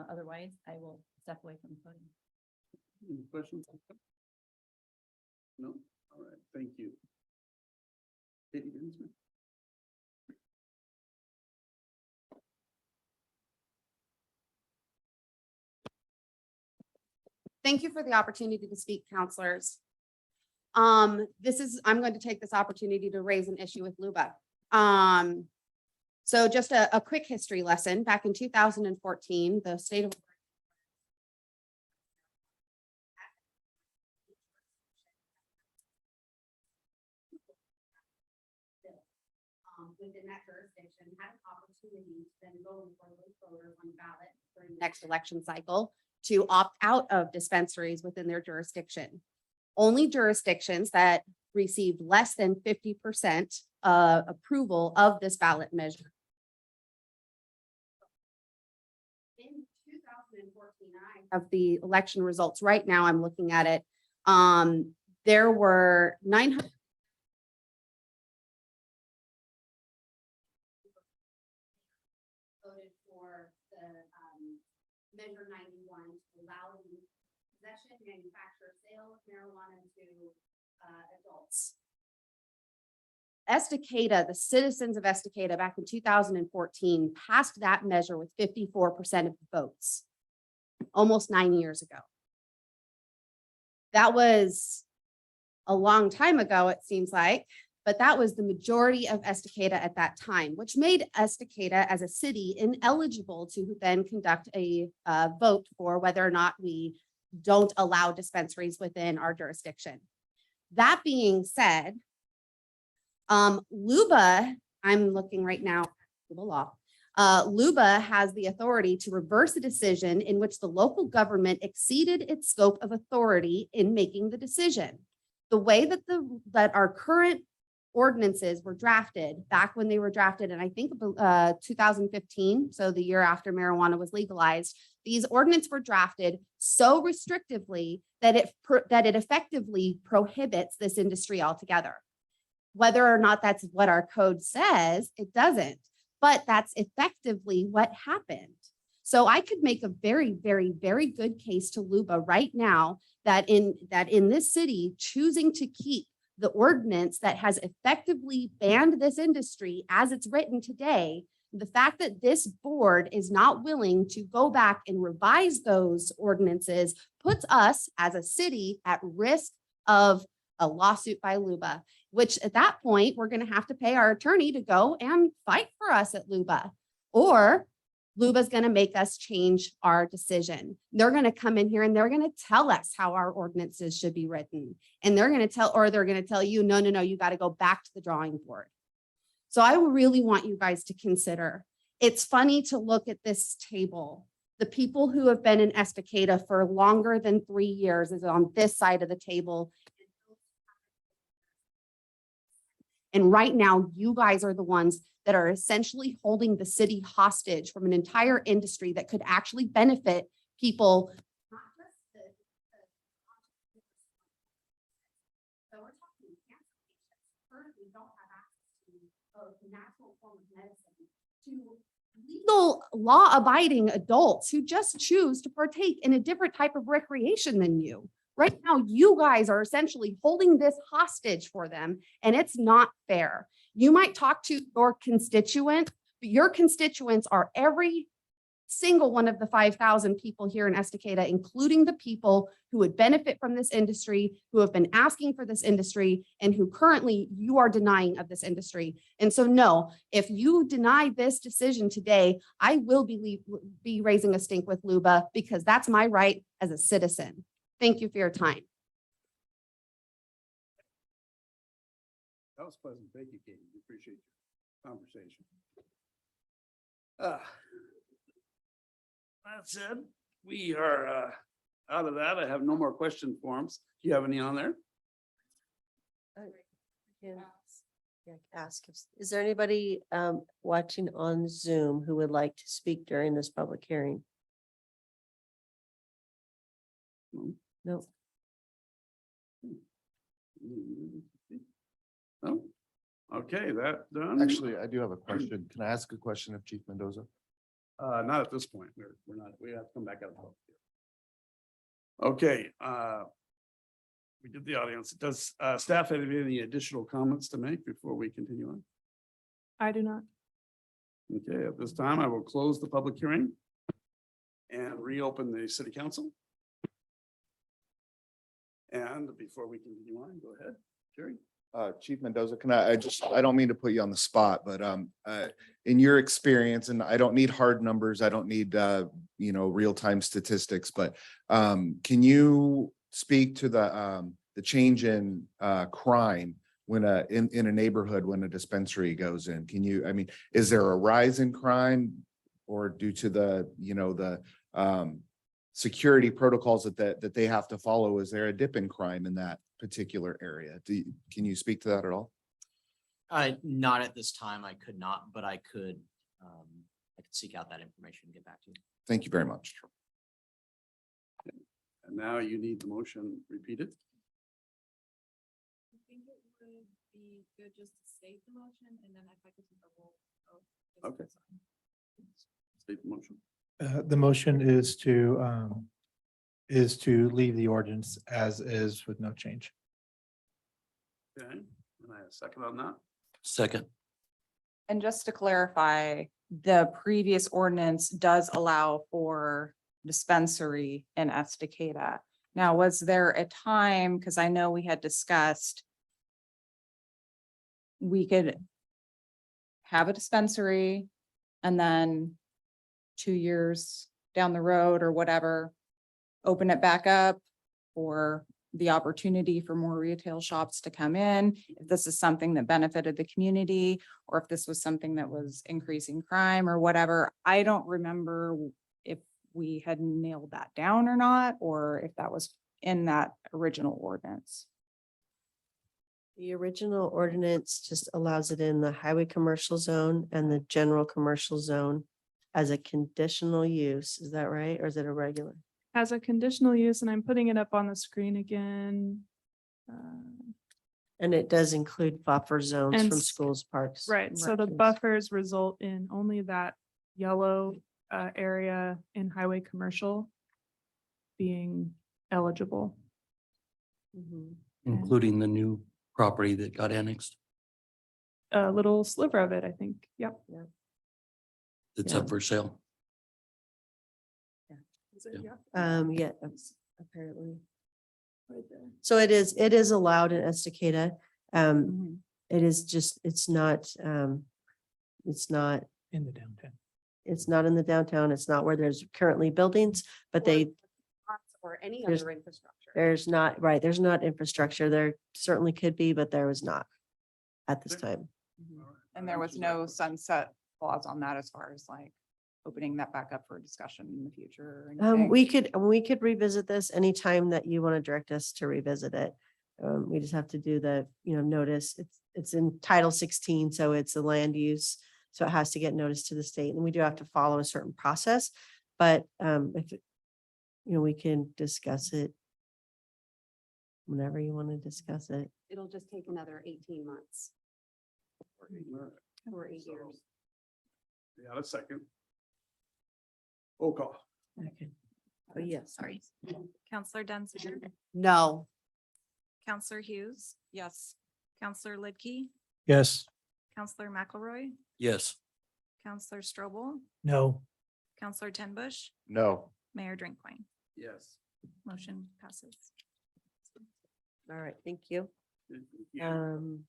Otherwise, I will step away from the podium. Any questions? No? All right, thank you. Katie Ginsman? Thank you for the opportunity to speak, counselors. I'm going to take this opportunity to raise an issue with Luba. So just a quick history lesson. Back in 2014, the state of within that jurisdiction had an opportunity to then go for those voters on ballot during the next election cycle to opt out of dispensaries within their jurisdiction. Only jurisdictions that received less than 50% approval of this ballot measure. In 2014, I have the election results right now. I'm looking at it. There were 900. Voted for the measure 91 to allow the possession, manufacture, sale of marijuana to adults. Estacada, the citizens of Estacada back in 2014 passed that measure with 54% of the votes, almost 9 years ago. That was a long time ago, it seems like, but that was the majority of Estacada at that time, which made Estacada as a city ineligible to then conduct a vote for whether or not we don't allow dispensaries within our jurisdiction. That being said, Luba, I'm looking right now at the law. Luba has the authority to reverse a decision in which the local government exceeded its scope of authority in making the decision. The way that that our current ordinances were drafted back when they were drafted, and I think 2015, so the year after marijuana was legalized, these ordinances were drafted so restrictively that it effectively prohibits this industry altogether. Whether or not that's what our code says, it doesn't, but that's effectively what happened. So I could make a very, very, very good case to Luba right now that in this city, choosing to keep the ordinance that has effectively banned this industry as it's written today, the fact that this board is not willing to go back and revise those ordinances puts us as a city at risk of a lawsuit by Luba, which at that point, we're going to have to pay our attorney to go and fight for us at Luba. Or Luba's gonna make us change our decision. They're gonna come in here and they're gonna tell us how our ordinances should be written. And they're gonna tell you, no, no, no, you gotta go back to the drawing board. So I really want you guys to consider, it's funny to look at this table. The people who have been in Estacada for longer than 3 years is on this side of the table. And right now, you guys are the ones that are essentially holding the city hostage from an entire industry that could actually benefit people. Not just so we're talking cancer patients currently don't have access to a natural form of medicine, to legal law-abiding adults who just choose to partake in a different type of recreation than you. Right now, you guys are essentially holding this hostage for them, and it's not fair. You might talk to your constituent, but your constituents are every single one of the 5,000 people here in Estacada, including the people who would benefit from this industry, who have been asking for this industry, and who currently you are denying of this industry. And so no, if you deny this decision today, I will be raising a stink with Luba, because that's my right as a citizen. Thank you for your time. That was pleasant. Thank you, Katie. We appreciate your conversation. That said, we are out of that. I have no more question forms. Do you have any on there? Yeah, ask, is there anybody watching on Zoom who would like to speak during this public hearing? No. No. No? Okay, that done. Actually, I do have a question. Can I ask a question of Chief Mendoza? Not at this point. We're not, we have to come back out. Okay, we did the audience. Does staff have any additional comments to make before we continue on? I do not. Okay, at this time, I will close the public hearing and reopen the city council. And before we continue on, go ahead, Jerry. Chief Mendoza, I don't mean to put you on the spot, but in your experience, and I don't need hard numbers, I don't need real-time statistics, but can you speak to the change in crime when in a neighborhood when a dispensary goes in? Is there a rise in crime, or due to the security protocols that they have to follow, is there a dip in crime in that particular area? Can you speak to that at all? Not at this time. I could not, but I could seek out that information and get back to you. Thank you very much. And now you need the motion repeated. I think it would be good just to state the motion, and then if I could take a roll. Okay. State the motion. The motion is to leave the ordinance as is with no change. Okay, and I have a second on that. Second. And just to clarify, the previous ordinance does allow for dispensary in Estacada. Now, was there a time, because I know we had discussed we could have a dispensary and then 2 years down the road or whatever, open it back up for the opportunity for more retail shops to come in. If this is something that benefited the community, or if this was something that was increasing crime or whatever. I don't remember if we had nailed that down or not, or if that was in that original ordinance. The original ordinance just allows it in the highway commercial zone and the general commercial zone as a conditional use. Is that right? Or is it a regular? As a conditional use, and I'm putting it up on the screen again. And it does include buffer zones And from s- schools, parks. Right, so the recreation. buffers result in only that yellow area in highway commercial being eligible. Mhm. Including the new property that got annexed. A little sliver of it, I think. Yep. That's Yeah. up for sale. Is it? Yeah. Yeah. Yeah, that's apparently. Right there. So it is allowed in Estacada. Mhm. It is just, it's not In the downtown. It's not in the downtown. It's not where there's currently buildings, but they, Or any There's- other infrastructure. there's not, right, there's not infrastructure. There certainly could be, but there was not at this Okay. time. And there was no sunset clause on that as far as like opening that back up for discussion in the future or anything? We could revisit this anytime that you want to direct us to revisit it. We just have to do the, notice. It's in Title 16, so it's a land use. So it has to get noticed to the state and we do have to follow a certain process. But if, we can discuss it whenever you want to discuss it. It'll just take another 18 months or 8 years. Yeah, a second. Roll call. Okay. Oh, yes. Sorry. Counselor Dunster, No. Counselor Hughes. Yes. Counselor Lidkey, Yes. Counselor McElroy, Yes. Counselor Strobel, No. Counselor Tenbush, No. Mayor Drinkwain. Yes. Motion passes. All right, thank you. Yeah. And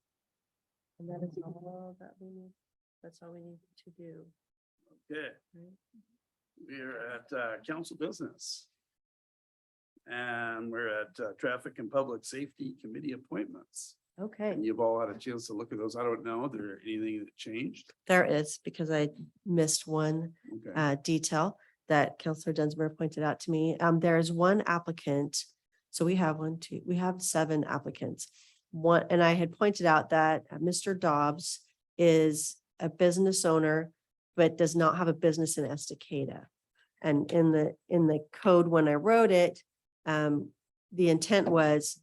that is all that we need. That's all we need to do. Okay. We're at council business. And we're at Traffic and Public Safety Committee appointments. Okay, And you've all had a chance to look at those. I don't know, is there anything that changed? there is, because I missed one Okay. detail that Counselor Dunsmore pointed out to me. There is one applicant. So we have we have 7 applicants. One, and I had pointed out that Mr. Dobbs is a business owner, but does not have a business in Estacada. And in the code, when I wrote it, the intent was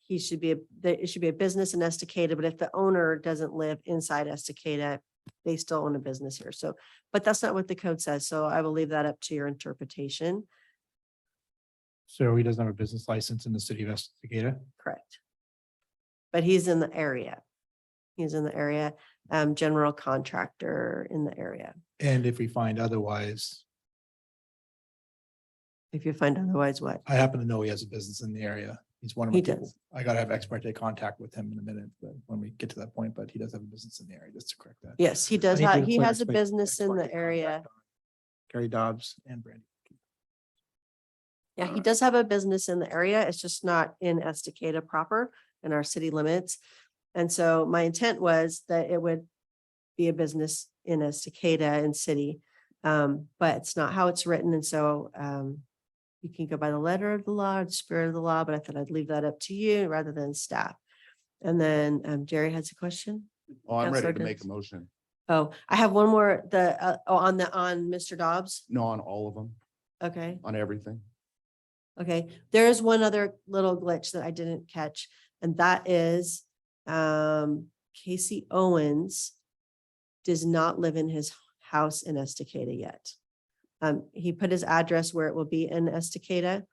it should be a business in Estacada, but if the owner doesn't live inside Estacada, they still own a business here. So, but that's not what the code says. So I will leave that up to your interpretation. So he doesn't have a business license in the city of Estacada? Correct. But he's in the area. He's in the area, general contractor in the area. And if we find otherwise, If you find otherwise, what? I happen to know he has a business in the area. He's one of my He people. does. I gotta have ex parte contact with him in a minute, but when we get to that point, but he does have a business in the area, just to correct that. Yes, he does I need have, to he put has a ex parte- business in ex the parte area. contact on Gary Dobbs and Brandy. Yeah, he does have a business in the area. It's just not in Estacada proper in our city limits. And so my intent was that it would be a business in Estacada and city. But it's not how it's written. And so you can go by the letter of the law, or the spirit of the law, but I thought I'd leave that up to you rather than staff. And then Jerry has a question. Oh, I'm ready Counselor to make a Dents. motion. Oh, I have one more, on Mr. Dobbs. No, on all of them, Okay. on everything. Okay, there is one other little glitch that I didn't catch, and that is Casey Owens does not live in his house in Estacada yet. He put his address where it will be in Estacada.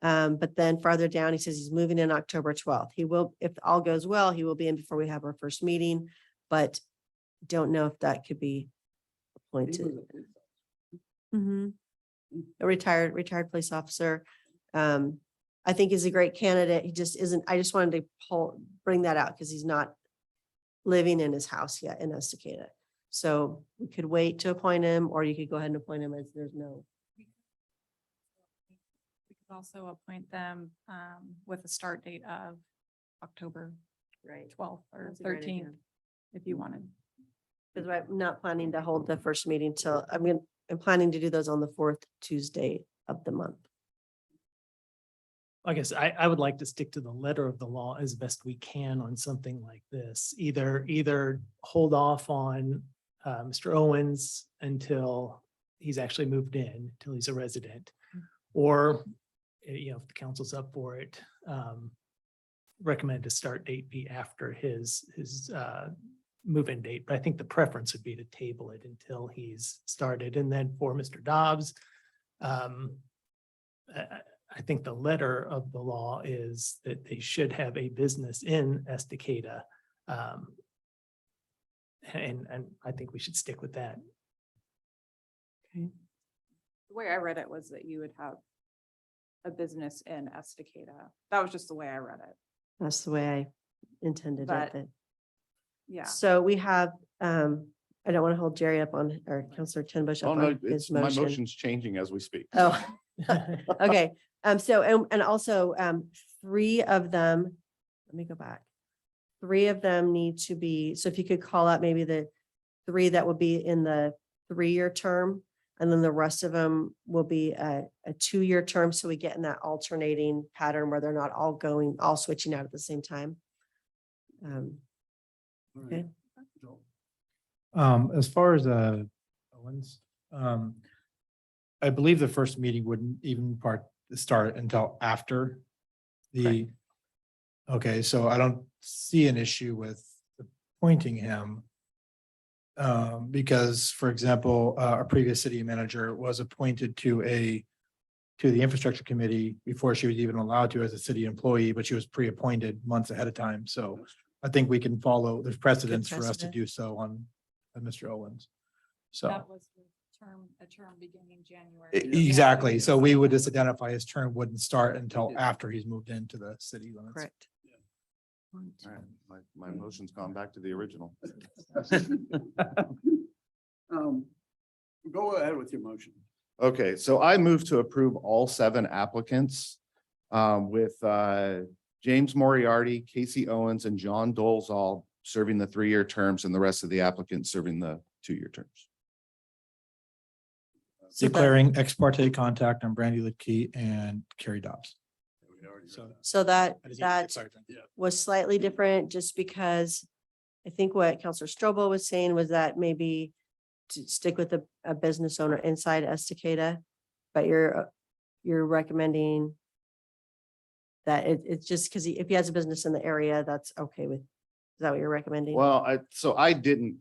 But then farther down, he says he's moving in October 12th. He will, if all goes well, he will be in before we have our first meeting, but don't know if that could be appointed. Mhm. A retired police officer. I think he's a great candidate. He just isn't, I just wanted to bring that out because he's not living in his house yet in Estacada. So we could wait to appoint him, or you could go ahead and appoint him as there's no. We could also appoint them with a start date of October Right. 12th or That's a great idea. 13th, if you wanted. Because I'm not planning to hold the first meeting till, I'm planning to do those on the 4th Tuesday of the month. I guess I would like to stick to the letter of the law as best we can on something like this. Either hold off on Mr. Owens until he's actually moved in, until he's a resident. Or, if the council's up for it, recommend a start date be after his move-in date. But I think the preference would be to table it until he's started. And then for Mr. Dobbs, I think the letter of the law is that they should have a business in Estacada. And I think we should stick with that. The way I read it was that you would have a business in Estacada. That was just the way I read it. That's the way I intended it. But- that- Yeah. So we have I don't want to hold Jerry up on, or Counselor Tenbush Oh, up no, on it's, his my motion. motion's changing as we speak. Oh, okay. So, and also, three of them, let me go back. Three of them need to be, so if you could call out maybe the three that will be in the 3-year term, and then the rest of them will be a 2-year term, so we get in that alternating pattern where they're not all switching out at the same time. Okay. As far as Owens, I believe the first meeting wouldn't even start until after the. Okay, so I don't see an issue with appointing him. Because, for example, our previous city manager was appointed to the infrastructure committee before she was even allowed to as a city employee, but she was pre-appointed months ahead of time. So I think we can follow, there's precedence for us to precedent. do so on Mr. Owens. So. That was a term beginning January. Exactly. So we would just identify his term wouldn't start until after he's moved into the city limits. Correct. All right, my motion's gone back to the original. Go ahead with your motion. Okay, so I move to approve all 7 applicants with James Moriarty, Casey Owens, and John Dolzall serving the 3-year terms and the rest of the applicants serving the 2-year terms. So that- Declaring ex parte contact on Brandy Lidkey and Carrie Dobbs. So that, I just- that sorry, Jen. was slightly different just because I think what Counselor Strobel was saying was that maybe to stick with a business owner inside Estacada, but you're recommending that it's just because if he has a business in the area, that's okay with, is that what you're recommending? Well, I didn't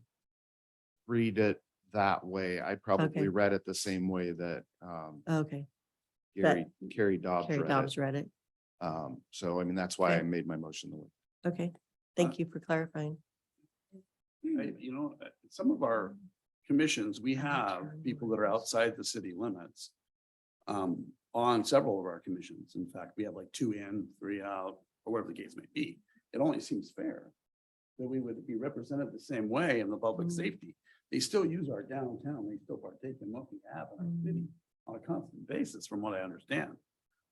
read it that way. I probably Okay. read it the same way that Okay, Carrie Dobbs Carrie read Dobbs it. read it. So I mean, that's why I Okay. made my motion the way. Okay, thank you for clarifying. You know, some of our commissions, we have people that are outside the city limits. On several of our commissions. In fact, we have like 2 in, 3 out, or whatever the case may be. It only seems fair that we would be represented the same way in the public safety. They still use our downtown. They still partake in what we have in our city on a constant basis, from what I understand.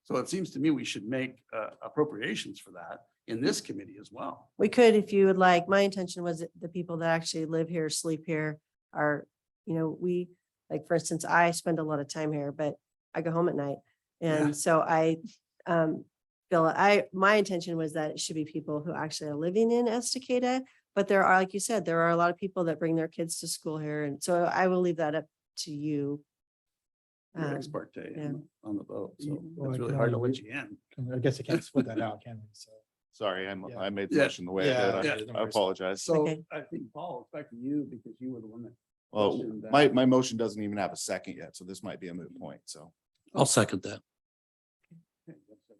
So it seems to me we should make appropriations for that in this committee as well. We could, if you would like. My intention was that the people that actually live here, sleep here are, we, like, for instance, I spend a lot of time here, but I go home at night. Yeah. And so I my intention was that it should be people who actually are living in Estacada. But there are, like you said, there are a lot of people that bring their kids to school here. And so I will leave that up to you. You're ex parte yeah. on the vote, so Well, it's I really can hard to only let you in. I guess I can't split that out, can we? So. Sorry, Yeah. I made the Yeah. motion the way Yeah, I yeah, did. no I worries. apologize. So Okay. I think Paul, it's back to you because you were the one that. Well, questioned that. my motion doesn't even have a second yet, so this might be a moot point, so. I'll second that. Okay, that's it.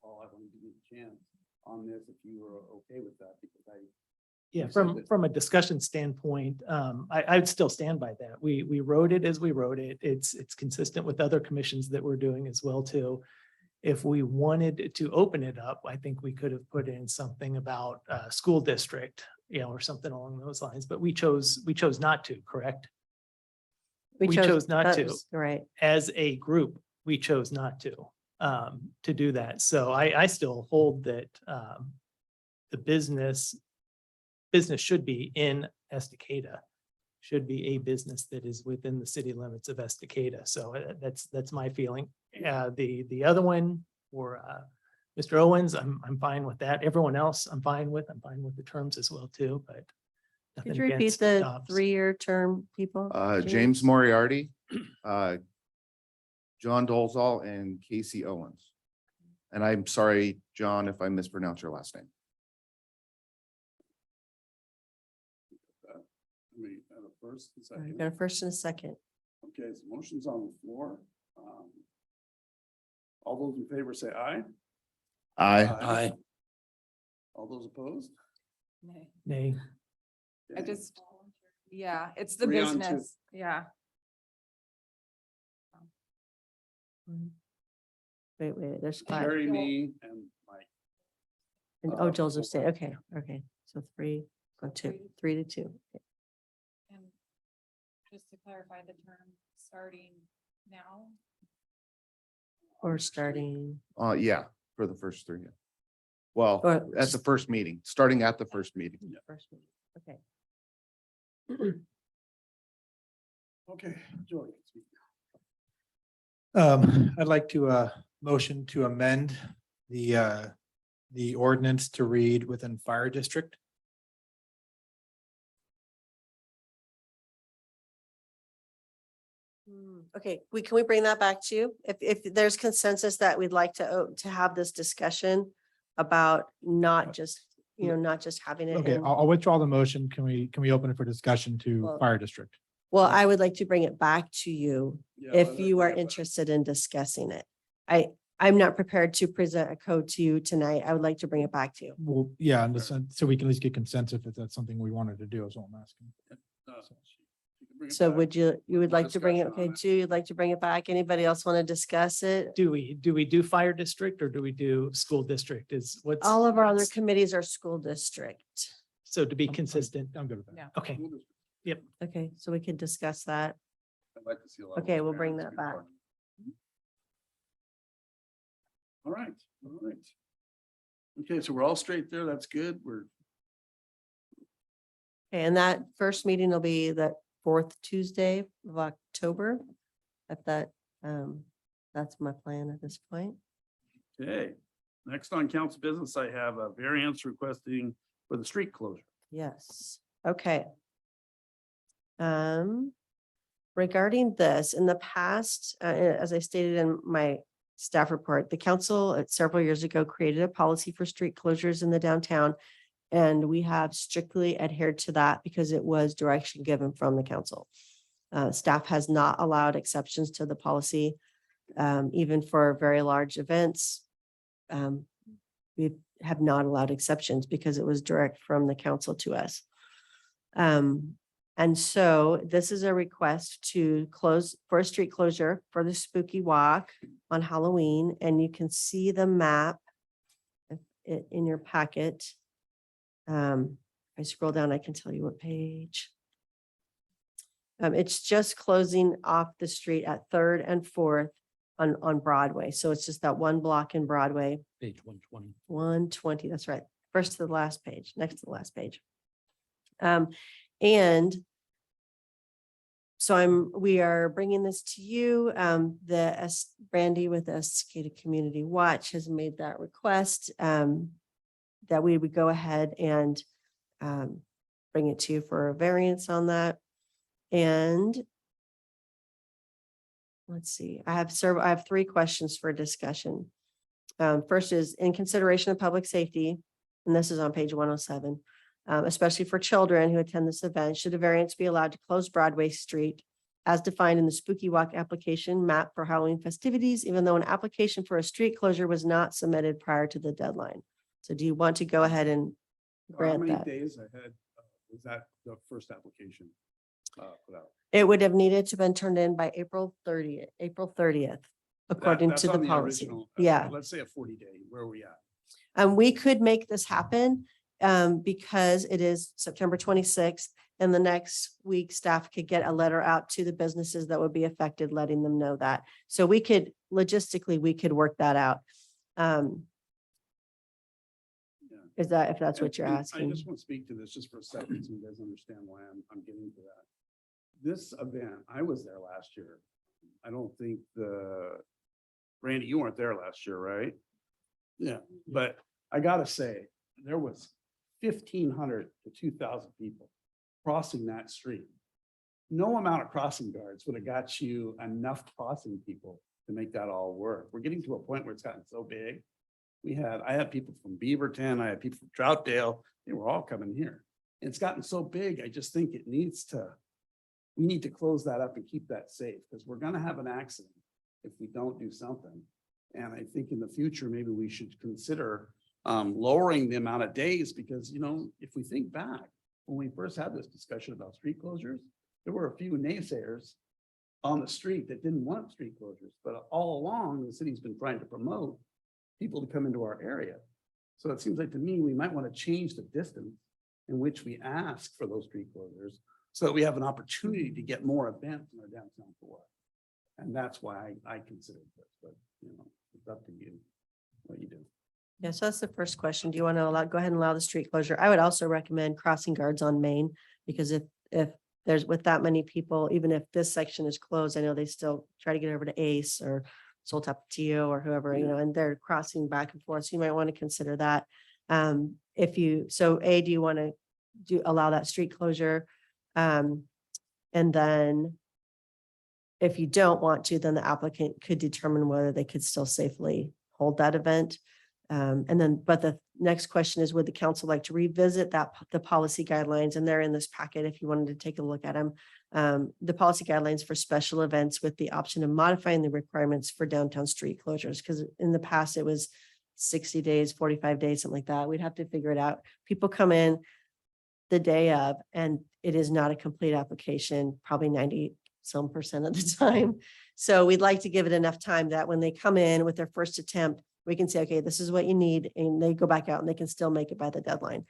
Paul, I wanted to give you a chance on this if you were okay with that, because Yeah, You said that- from a discussion standpoint, I'd still stand by that. We wrote it as we wrote it. It's consistent with other commissions that we're doing as well too. If we wanted to open it up, I think we could have put in something about school district, or something along those lines, but we chose not to, correct? We chose not that to. was- Right. As a group, we chose not to do that. So I still hold that the business should be in Estacada, should be a business that is within the city limits of Estacada. So that's my feeling. The other one for Mr. Owens, I'm fine with that. Everyone else, I'm fine with the terms as well too, but. Could nothing you repeat against the Dobbs. 3-year term people? James Moriarty, John Dolzall, and Casey Owens. And I'm sorry, John, if I mispronounce your last name. I mean, at a first and All right, second. got a first and a second. Okay, so motion's on the floor. All those in favor say aye. Aye. All those opposed? Nay. I Okay. just, yeah, it's the 3 on 2. business, yeah. Wait, there's 5. Carry me and Mike. And, Joel's abstaining. Okay. So 3 to 2. And just to clarify the term, starting now? Or starting, Yeah, for the first three. Yeah. Well, Or at the just- first meeting, starting at the first meeting. first meeting. Okay. Okay, Joey. speak. I'd like to, motion to amend the ordinance to read within fire district. Okay, can we bring that back to you? If there's consensus that we'd like to have this discussion about not just, not just having it. Okay, in- I'll withdraw the motion. Can we open it for discussion to Well, fire district? Well, I would like to bring it back to you Yeah, if let- you are interested in discussing it. I'm not prepared to present a code to you tonight. I would like to bring it back to you. Well, yeah, in the sense, so we can at least get consensus if that's something we wanted to do is what I'm asking. you can bring it So back. would you More like to bring it, discussion on okay, You'd like to bring it back? Anybody else want to discuss it? Do we do fire district or do we do school district is what's? All of our other what's- committees are school district. So to be consistent, I'm good with that. Yeah. okay, We'll just- Okay, so we can discuss that. I'd like to see a lot of Okay, we'll bring transparency that back. before. All right, all right. Okay, so we're all straight there. That's good. We're, Okay, and that first meeting will be the fourth Tuesday of October. If that's my plan at this point. okay. Next on council business, I have a variance requesting for the street closure. Yes, okay. Regarding this, in the past, as I stated in my staff report, the council several years ago created a policy for street closures in the downtown. And we have strictly adhered to that because it was direction given from the council. Staff has not allowed exceptions to the policy, even for very large events. We have not allowed exceptions because it was direct from the council to us. And so this is a request to close for a street closure for the Spooky Walk on Halloween, and you can see the map in your packet. If I scroll down, I can tell you what page. It's just closing off the street at 3rd and 4th on Broadway. So it's just that one block in Broadway. Page 120. 120, that's right. First to the last page, next to the last page. And so we are bringing this to you. Brandy with Estacada Community Watch has made that request that we would go ahead and bring it to you for a variance on that. And let's see, I have 3 questions for discussion. First is in consideration of public safety, and this is on page 107, especially for children who attend this event, should a variance be allowed to close Broadway Street as defined in the Spooky Walk application map for Halloween festivities, even though an application for a street closure was not submitted prior to the deadline? So do you want to go ahead and How grant many that? days ahead was that the first application put out? It would have needed to have been turned in by April 30th, according That's to the on policy. original, Yeah. Let's say a 40-day, where are we at? And we could make this happen because it is September 26th. And the next week, staff could get a letter out to the businesses that would be affected, letting them know that. So we could, logistically, we could work that out. Yeah. Is that, if that's what And- you're and asking? I just want to speak to this just for a second, so you guys understand why I'm getting to that. This event, I was there last year. I don't think Randy, you weren't there last year, right? Yeah, but I gotta say, there was 1,500 to 2,000 people crossing that street. No amount of crossing guards would have got you enough crossing people to make that all work. We're getting to a point where it's gotten so big. I had people from Beaverton, I had people from Troutdale, they were all coming here. And it's gotten so big, I just think we need to close that up and keep that safe, because we're gonna have an accident if we don't do something. And I think in the future, maybe we should consider lowering the amount of days, because, if we think back, when we first had this discussion about street closures, there were a few naysayers on the street that didn't want street closures, but all along, the city's been trying to promote people to come into our area. So it seems like to me, we might want to change the distance in which we ask for those street closures, so that we have an opportunity to get more events in our downtown core. And that's why I consider this, but it's up to you what you do. Yeah, so that's the first question. Do you want to go ahead and allow the street closure? I would also recommend crossing guards on Main, because if there's with that many people, even if this section is closed, I know they still try to get over to Ace or Soul Tapatio or whoever, and they're crossing back and forth. So you might want to consider that. Do you want to allow that street closure? And then if you don't want to, then the applicant could determine whether they could still safely hold that event. But the next question is, would the council like to revisit the policy guidelines? And they're in this packet if you wanted to take a look at them. The policy guidelines for special events with the option of modifying the requirements for downtown street closures. Because in the past it was 60 days, 45 days, something like that. We'd have to figure it out. People come in the day of, and it is not a complete application, probably 90% of the time. So we'd like to give it enough time that when they come in with their first attempt, we can say, okay, this is what you need, and they go back out and they can still make it by the deadline.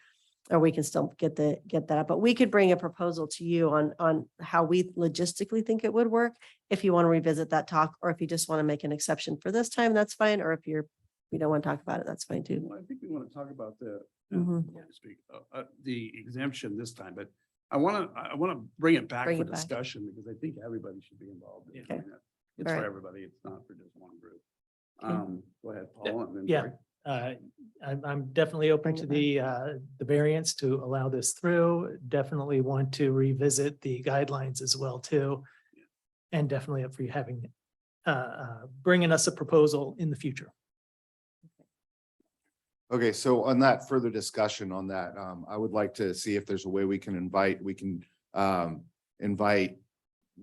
Or we can still get that up. But we could bring a proposal to you on how we logistically think it would work. If you want to revisit that talk, or if you just want to make an exception for this time, that's fine. Or if you don't want to talk about it, that's fine too. Well, I think we want to talk about Mhm. the exemption this time, but I want to bring it back Bring for it back. discussion, because I think everybody should be involved. in Okay. it. It's All for right. everybody. It's not for just one group. Okay. Go ahead, Paul. and then Yeah. Greg. I'm definitely open Bring to it the variance to allow this through. Definitely want to revisit the guidelines as well too. And definitely up for you having, bringing us a proposal in the future. Okay, so on that further discussion on that, I would like to see if there's a way we can invite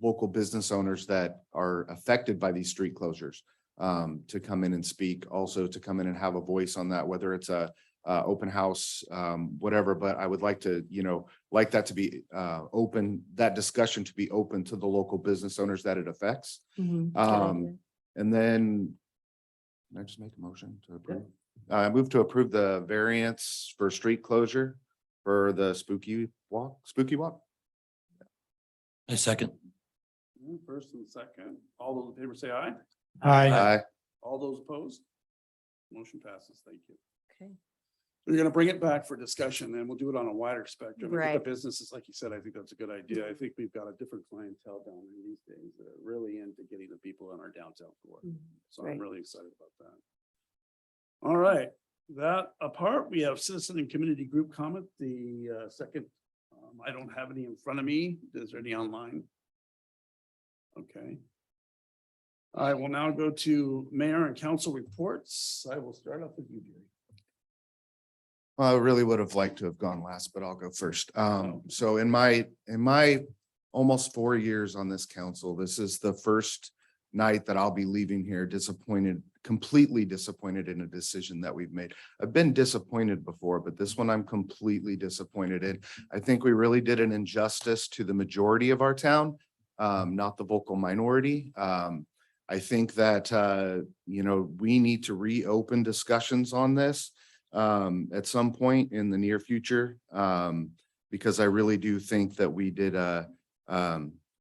local business owners that are affected by these street closures to come in and speak, also to come in and have a voice on that, whether it's a open house, whatever, but I would like to, like that to be open, that discussion to be open to the local business owners that it affects. Mhm. Good idea. And then, can I just make a motion to approve? I move to approve the variance for street closure for the spooky walk. I second. First and second, all those in favor say aye. Aye. All those opposed? Motion passes. Thank you. Okay. We're gonna bring it back for discussion, and we'll do it on a wider spectrum. I think Right. The businesses, like you said, I think that's a good idea. I think we've got a different clientele down there these days that are really into getting the people in our downtown core. So I'm Right. really excited about that. All right, that apart, we have citizen and community group comment, the second. I don't have any in front of me. Is there any online? Okay. I will now go to mayor and council reports. I will start off with you, Jerry. Well, I really would have liked to have gone last, but I'll go first. So in my almost 4 years on this council, this is the first night that I'll be leaving here disappointed, completely disappointed in a decision that we've made. I've been disappointed before, but this one I'm completely disappointed in. I think we really did an injustice to the majority of our town, not the vocal minority. I think that, we need to reopen discussions on this at some point in the near future. Because I really do think that we did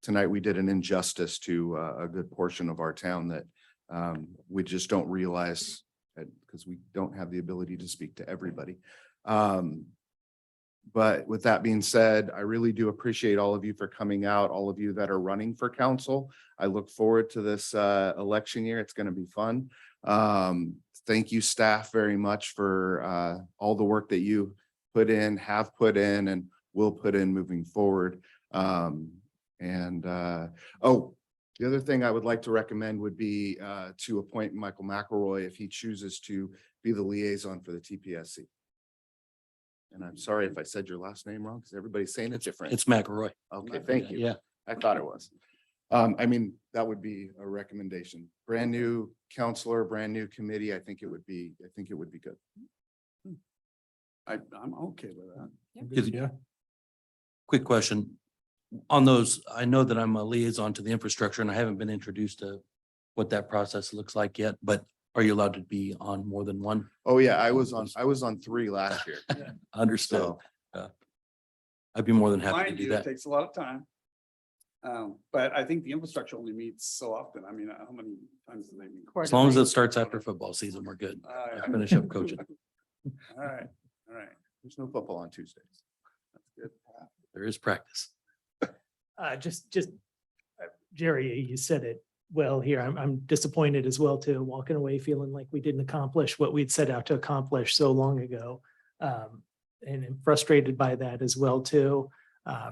tonight, we did an injustice to a good portion of our town that we just don't realize because we don't have the ability to speak to everybody. But with that being said, I really do appreciate all of you for coming out, all of you that are running for council. I look forward to this election year. It's going to be fun. Thank you, staff, very much for all the work that you put in, have put in, and will put in moving forward. The other thing I would like to recommend would be to appoint Michael McElroy if he chooses to be the liaison for the TPSC. And I'm sorry if I said your last name wrong, because everybody's saying it different. It's McElroy. Okay, thank you. Yeah. I thought it was. That would be a recommendation. Brand new counselor, brand new committee. I think it would be good. I'm okay with that. Yeah. Quick question. On those, I know that I'm a liaison to the infrastructure and I haven't been introduced to what that process looks like yet, but are you allowed to be on more than one? Oh, yeah, I was on 3 last year. Understood. So I'd be more than happy to Mind do you, it that. takes a lot of time. But I think the infrastructure only meets so often. I mean, how many times do they meet? As long as it starts after football season, we're good. Yeah. Finish up coaching. All right, all right. There's no football on Tuesdays. That's good. There is practice. Jerry, you said it well here. I'm disappointed as well too, walking away feeling like we didn't accomplish what we'd set out to accomplish so long ago. And I'm frustrated by that as well too.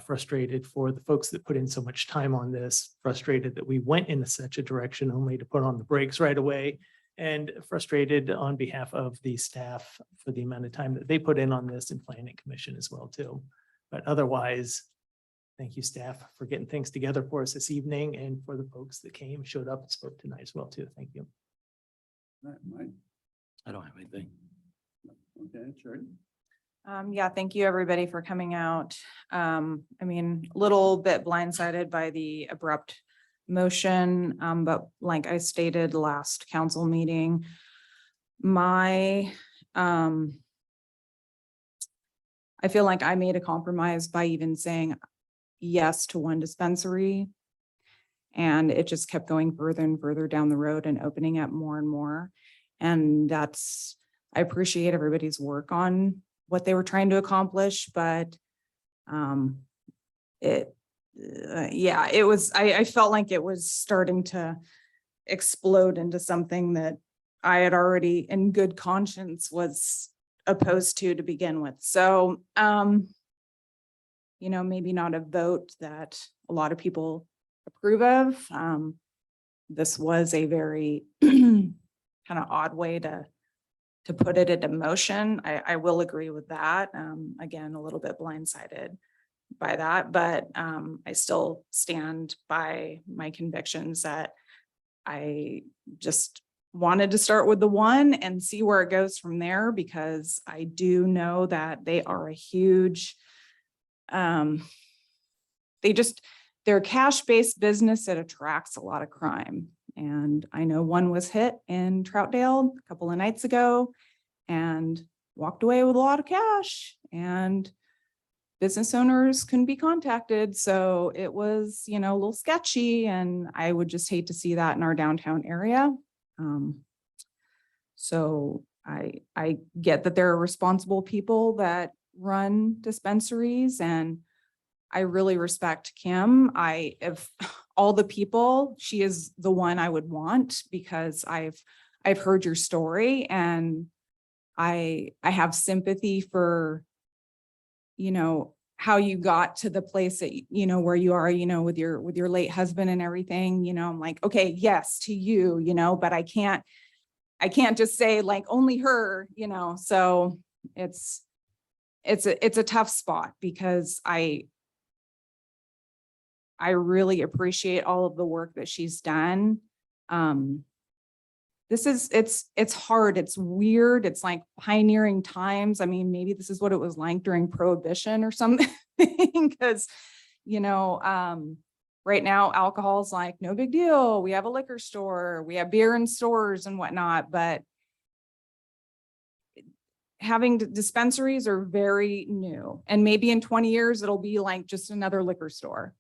Frustrated for the folks that put in so much time on this, frustrated that we went in such a direction only to put on the brakes right away. And frustrated on behalf of the staff for the amount of time that they put in on this and planning commission as well too. But otherwise, thank you, staff, for getting things together for us this evening and for the folks that came, showed up and spoke tonight as well too. Thank you. All right, Mike. I don't have anything. Okay, sure. Yeah, thank you, everybody, for coming out. I mean, a little bit blindsided by the abrupt motion, but like I stated last council meeting, I feel like I made a compromise by even saying yes to one dispensary. And it just kept going further and further down the road and opening up more and more. And I appreciate everybody's work on what they were trying to accomplish, but I felt like it was starting to explode into something that I had already in good conscience was opposed to begin with. So, maybe not a vote that a lot of people approve of. This was a very kind of odd way to put it into motion. I will agree with that. Again, a little bit blindsided by that, but I still stand by my convictions that I just wanted to start with the one and see where it goes from there, because I do know that they are a huge, they're a cash-based business that attracts a lot of crime. And I know one was hit in Troutdale a couple of nights ago and walked away with a lot of cash, and business owners couldn't be contacted. So it was, a little sketchy, and I would just hate to see that in our downtown area. So I get that there are responsible people that run dispensaries, and I really respect Kim. Of all the people, she is the one I would want, because I've heard your story, and I have sympathy for, how you got to the place that, where you are, with your late husband and everything, I'm like, okay, yes to you, but I can't just say like only her, so it's a tough spot, because I really appreciate all of the work that she's done. It's hard. It's weird. It's like pioneering times. I mean, maybe this is what it was like during Prohibition or something, because, right now alcohol's like no big deal. We have a liquor store, we have beer in stores and whatnot, but having dispensaries are very new. And maybe in 20 years, it'll be like just another liquor store.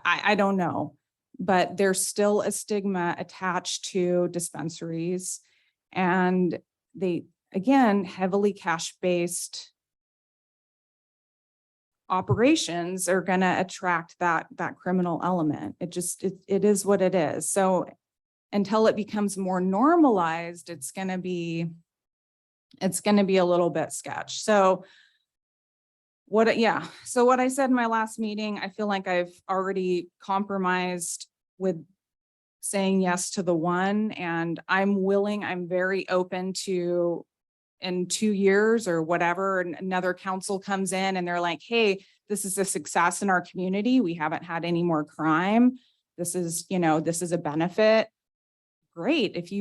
I don't know. But there's still a stigma attached to dispensaries, and they, again, heavily cash-based operations are going to attract that criminal element. It is what it is. So until it becomes more normalized, it's going to be a little bit sketch. So what I said in my last meeting, I feel like I've already compromised with saying yes to the one, and I'm very open to, in 2 years or whatever, another council comes in and they're like, hey, this is a success in our community. We haven't had any more crime. This is a benefit. Great. If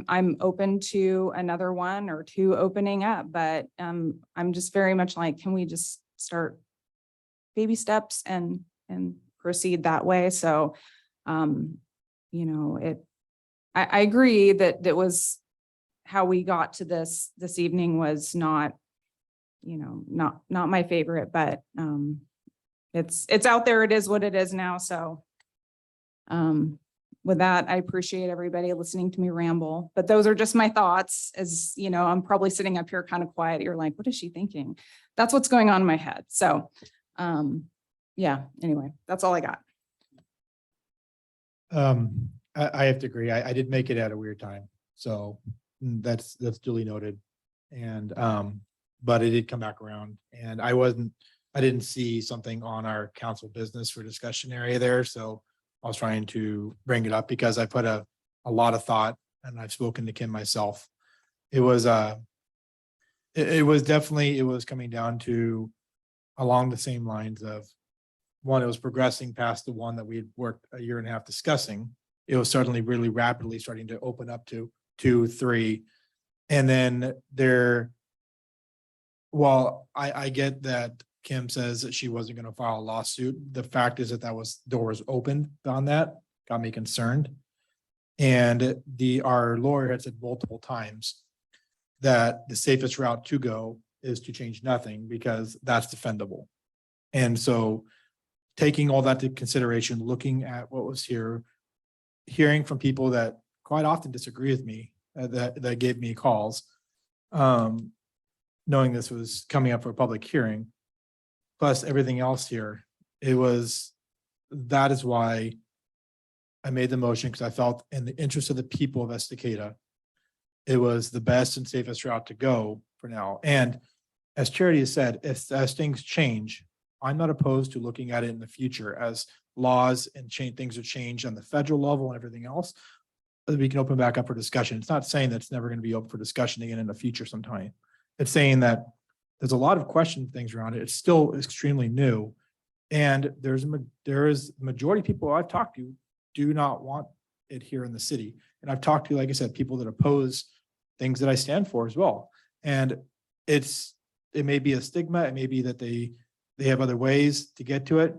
I'm open to another one or two opening up, but I'm just very much like, can we just start baby steps and proceed that way? So, I agree that was how we got to this evening was not not my favorite, but it's out there. It is what it is now. So with that, I appreciate everybody listening to me ramble, but those are just my thoughts. As you know, I'm probably sitting up here kind of quiet. You're like, what is she thinking? That's what's going on in my head. So yeah, anyway, that's all I got. I have to agree. I did make it at a weird time. So that's duly noted. And, but it did come back around and I didn't see something on our council business for discussion area there. So I was trying to bring it up because I put a lot of thought and I've spoken to Kim myself. It was definitely, it was coming down to along the same lines of one, it was progressing past the one that we had worked a year and a half discussing. It was certainly really rapidly starting to open up to 2, 3. And then while I get that Kim says that she wasn't going to file a lawsuit, the fact is that door was opened on that, got me concerned. And our lawyer had said multiple times that the safest route to go is to change nothing because that's defendable. And so taking all that into consideration, looking at what was here, hearing from people that quite often disagree with me, that gave me calls, knowing this was coming up for a public hearing, plus everything else here, that is why I made the motion, because I felt in the interest of the people of Estacada, it was the best and safest route to go for now. And as Charity has said, as things change, I'm not opposed to looking at it in the future as laws and things are changed on the federal level and everything else. That we can open back up for discussion. It's not saying that it's never going to be open for discussion again in the future sometime. It's saying that there's a lot of question things around it. It's still extremely new. And there is majority of people I've talked to do not want it here in the city. And I've talked to, like I said, people that oppose things that I stand for as well. And it may be a stigma. It may be that they have other ways to get to it,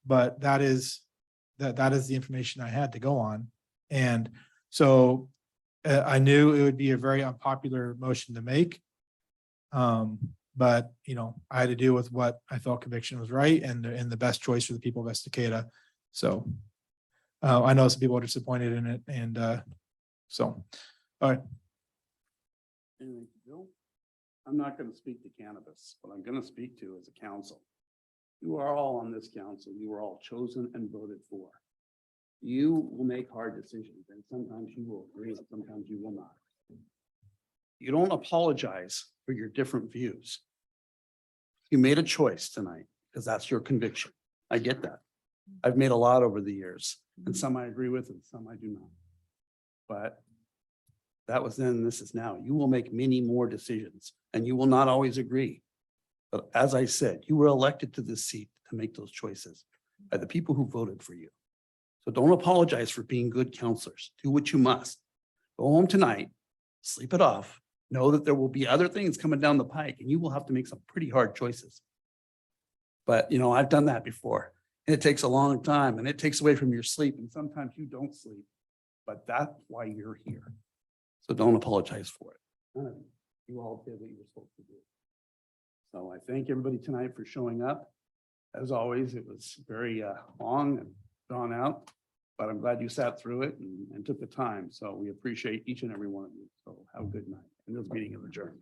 but that is the information I had to go on. And so I knew it would be a very unpopular motion to make. But I had to deal with what I felt conviction was right and the best choice for the people of Estacada. So I know some people are disappointed in it. And so, all right. Anyway, Bill, I'm not going to speak to cannabis, but I'm going to speak to as a council. You are all on this council. You were all chosen and voted for. You will make hard decisions and sometimes you will agree and sometimes you will not. You don't apologize for your different views. You made a choice tonight because that's your conviction. I get that. I've made a lot over the years and some I agree with and some I do not. But that was then, this is now. You will make many more decisions and you will not always agree. But as I said, you were elected to this seat to make those choices by the people who voted for you. So don't apologize for being good counselors. Do what you must. Go home tonight, sleep it off. Know that there will be other things coming down the pike and you will have to make some pretty hard choices. But I've done that before. And it takes a long time and it takes away from your sleep and sometimes you don't sleep. But that's why you're here. So don't apologize for it. You all did what you were supposed to do. So I thank everybody tonight for showing up. As always, it was very long and drawn out, but I'm glad you sat through it and took the time. So we appreciate each and every one of you. So have a good night. And this meeting is adjourned.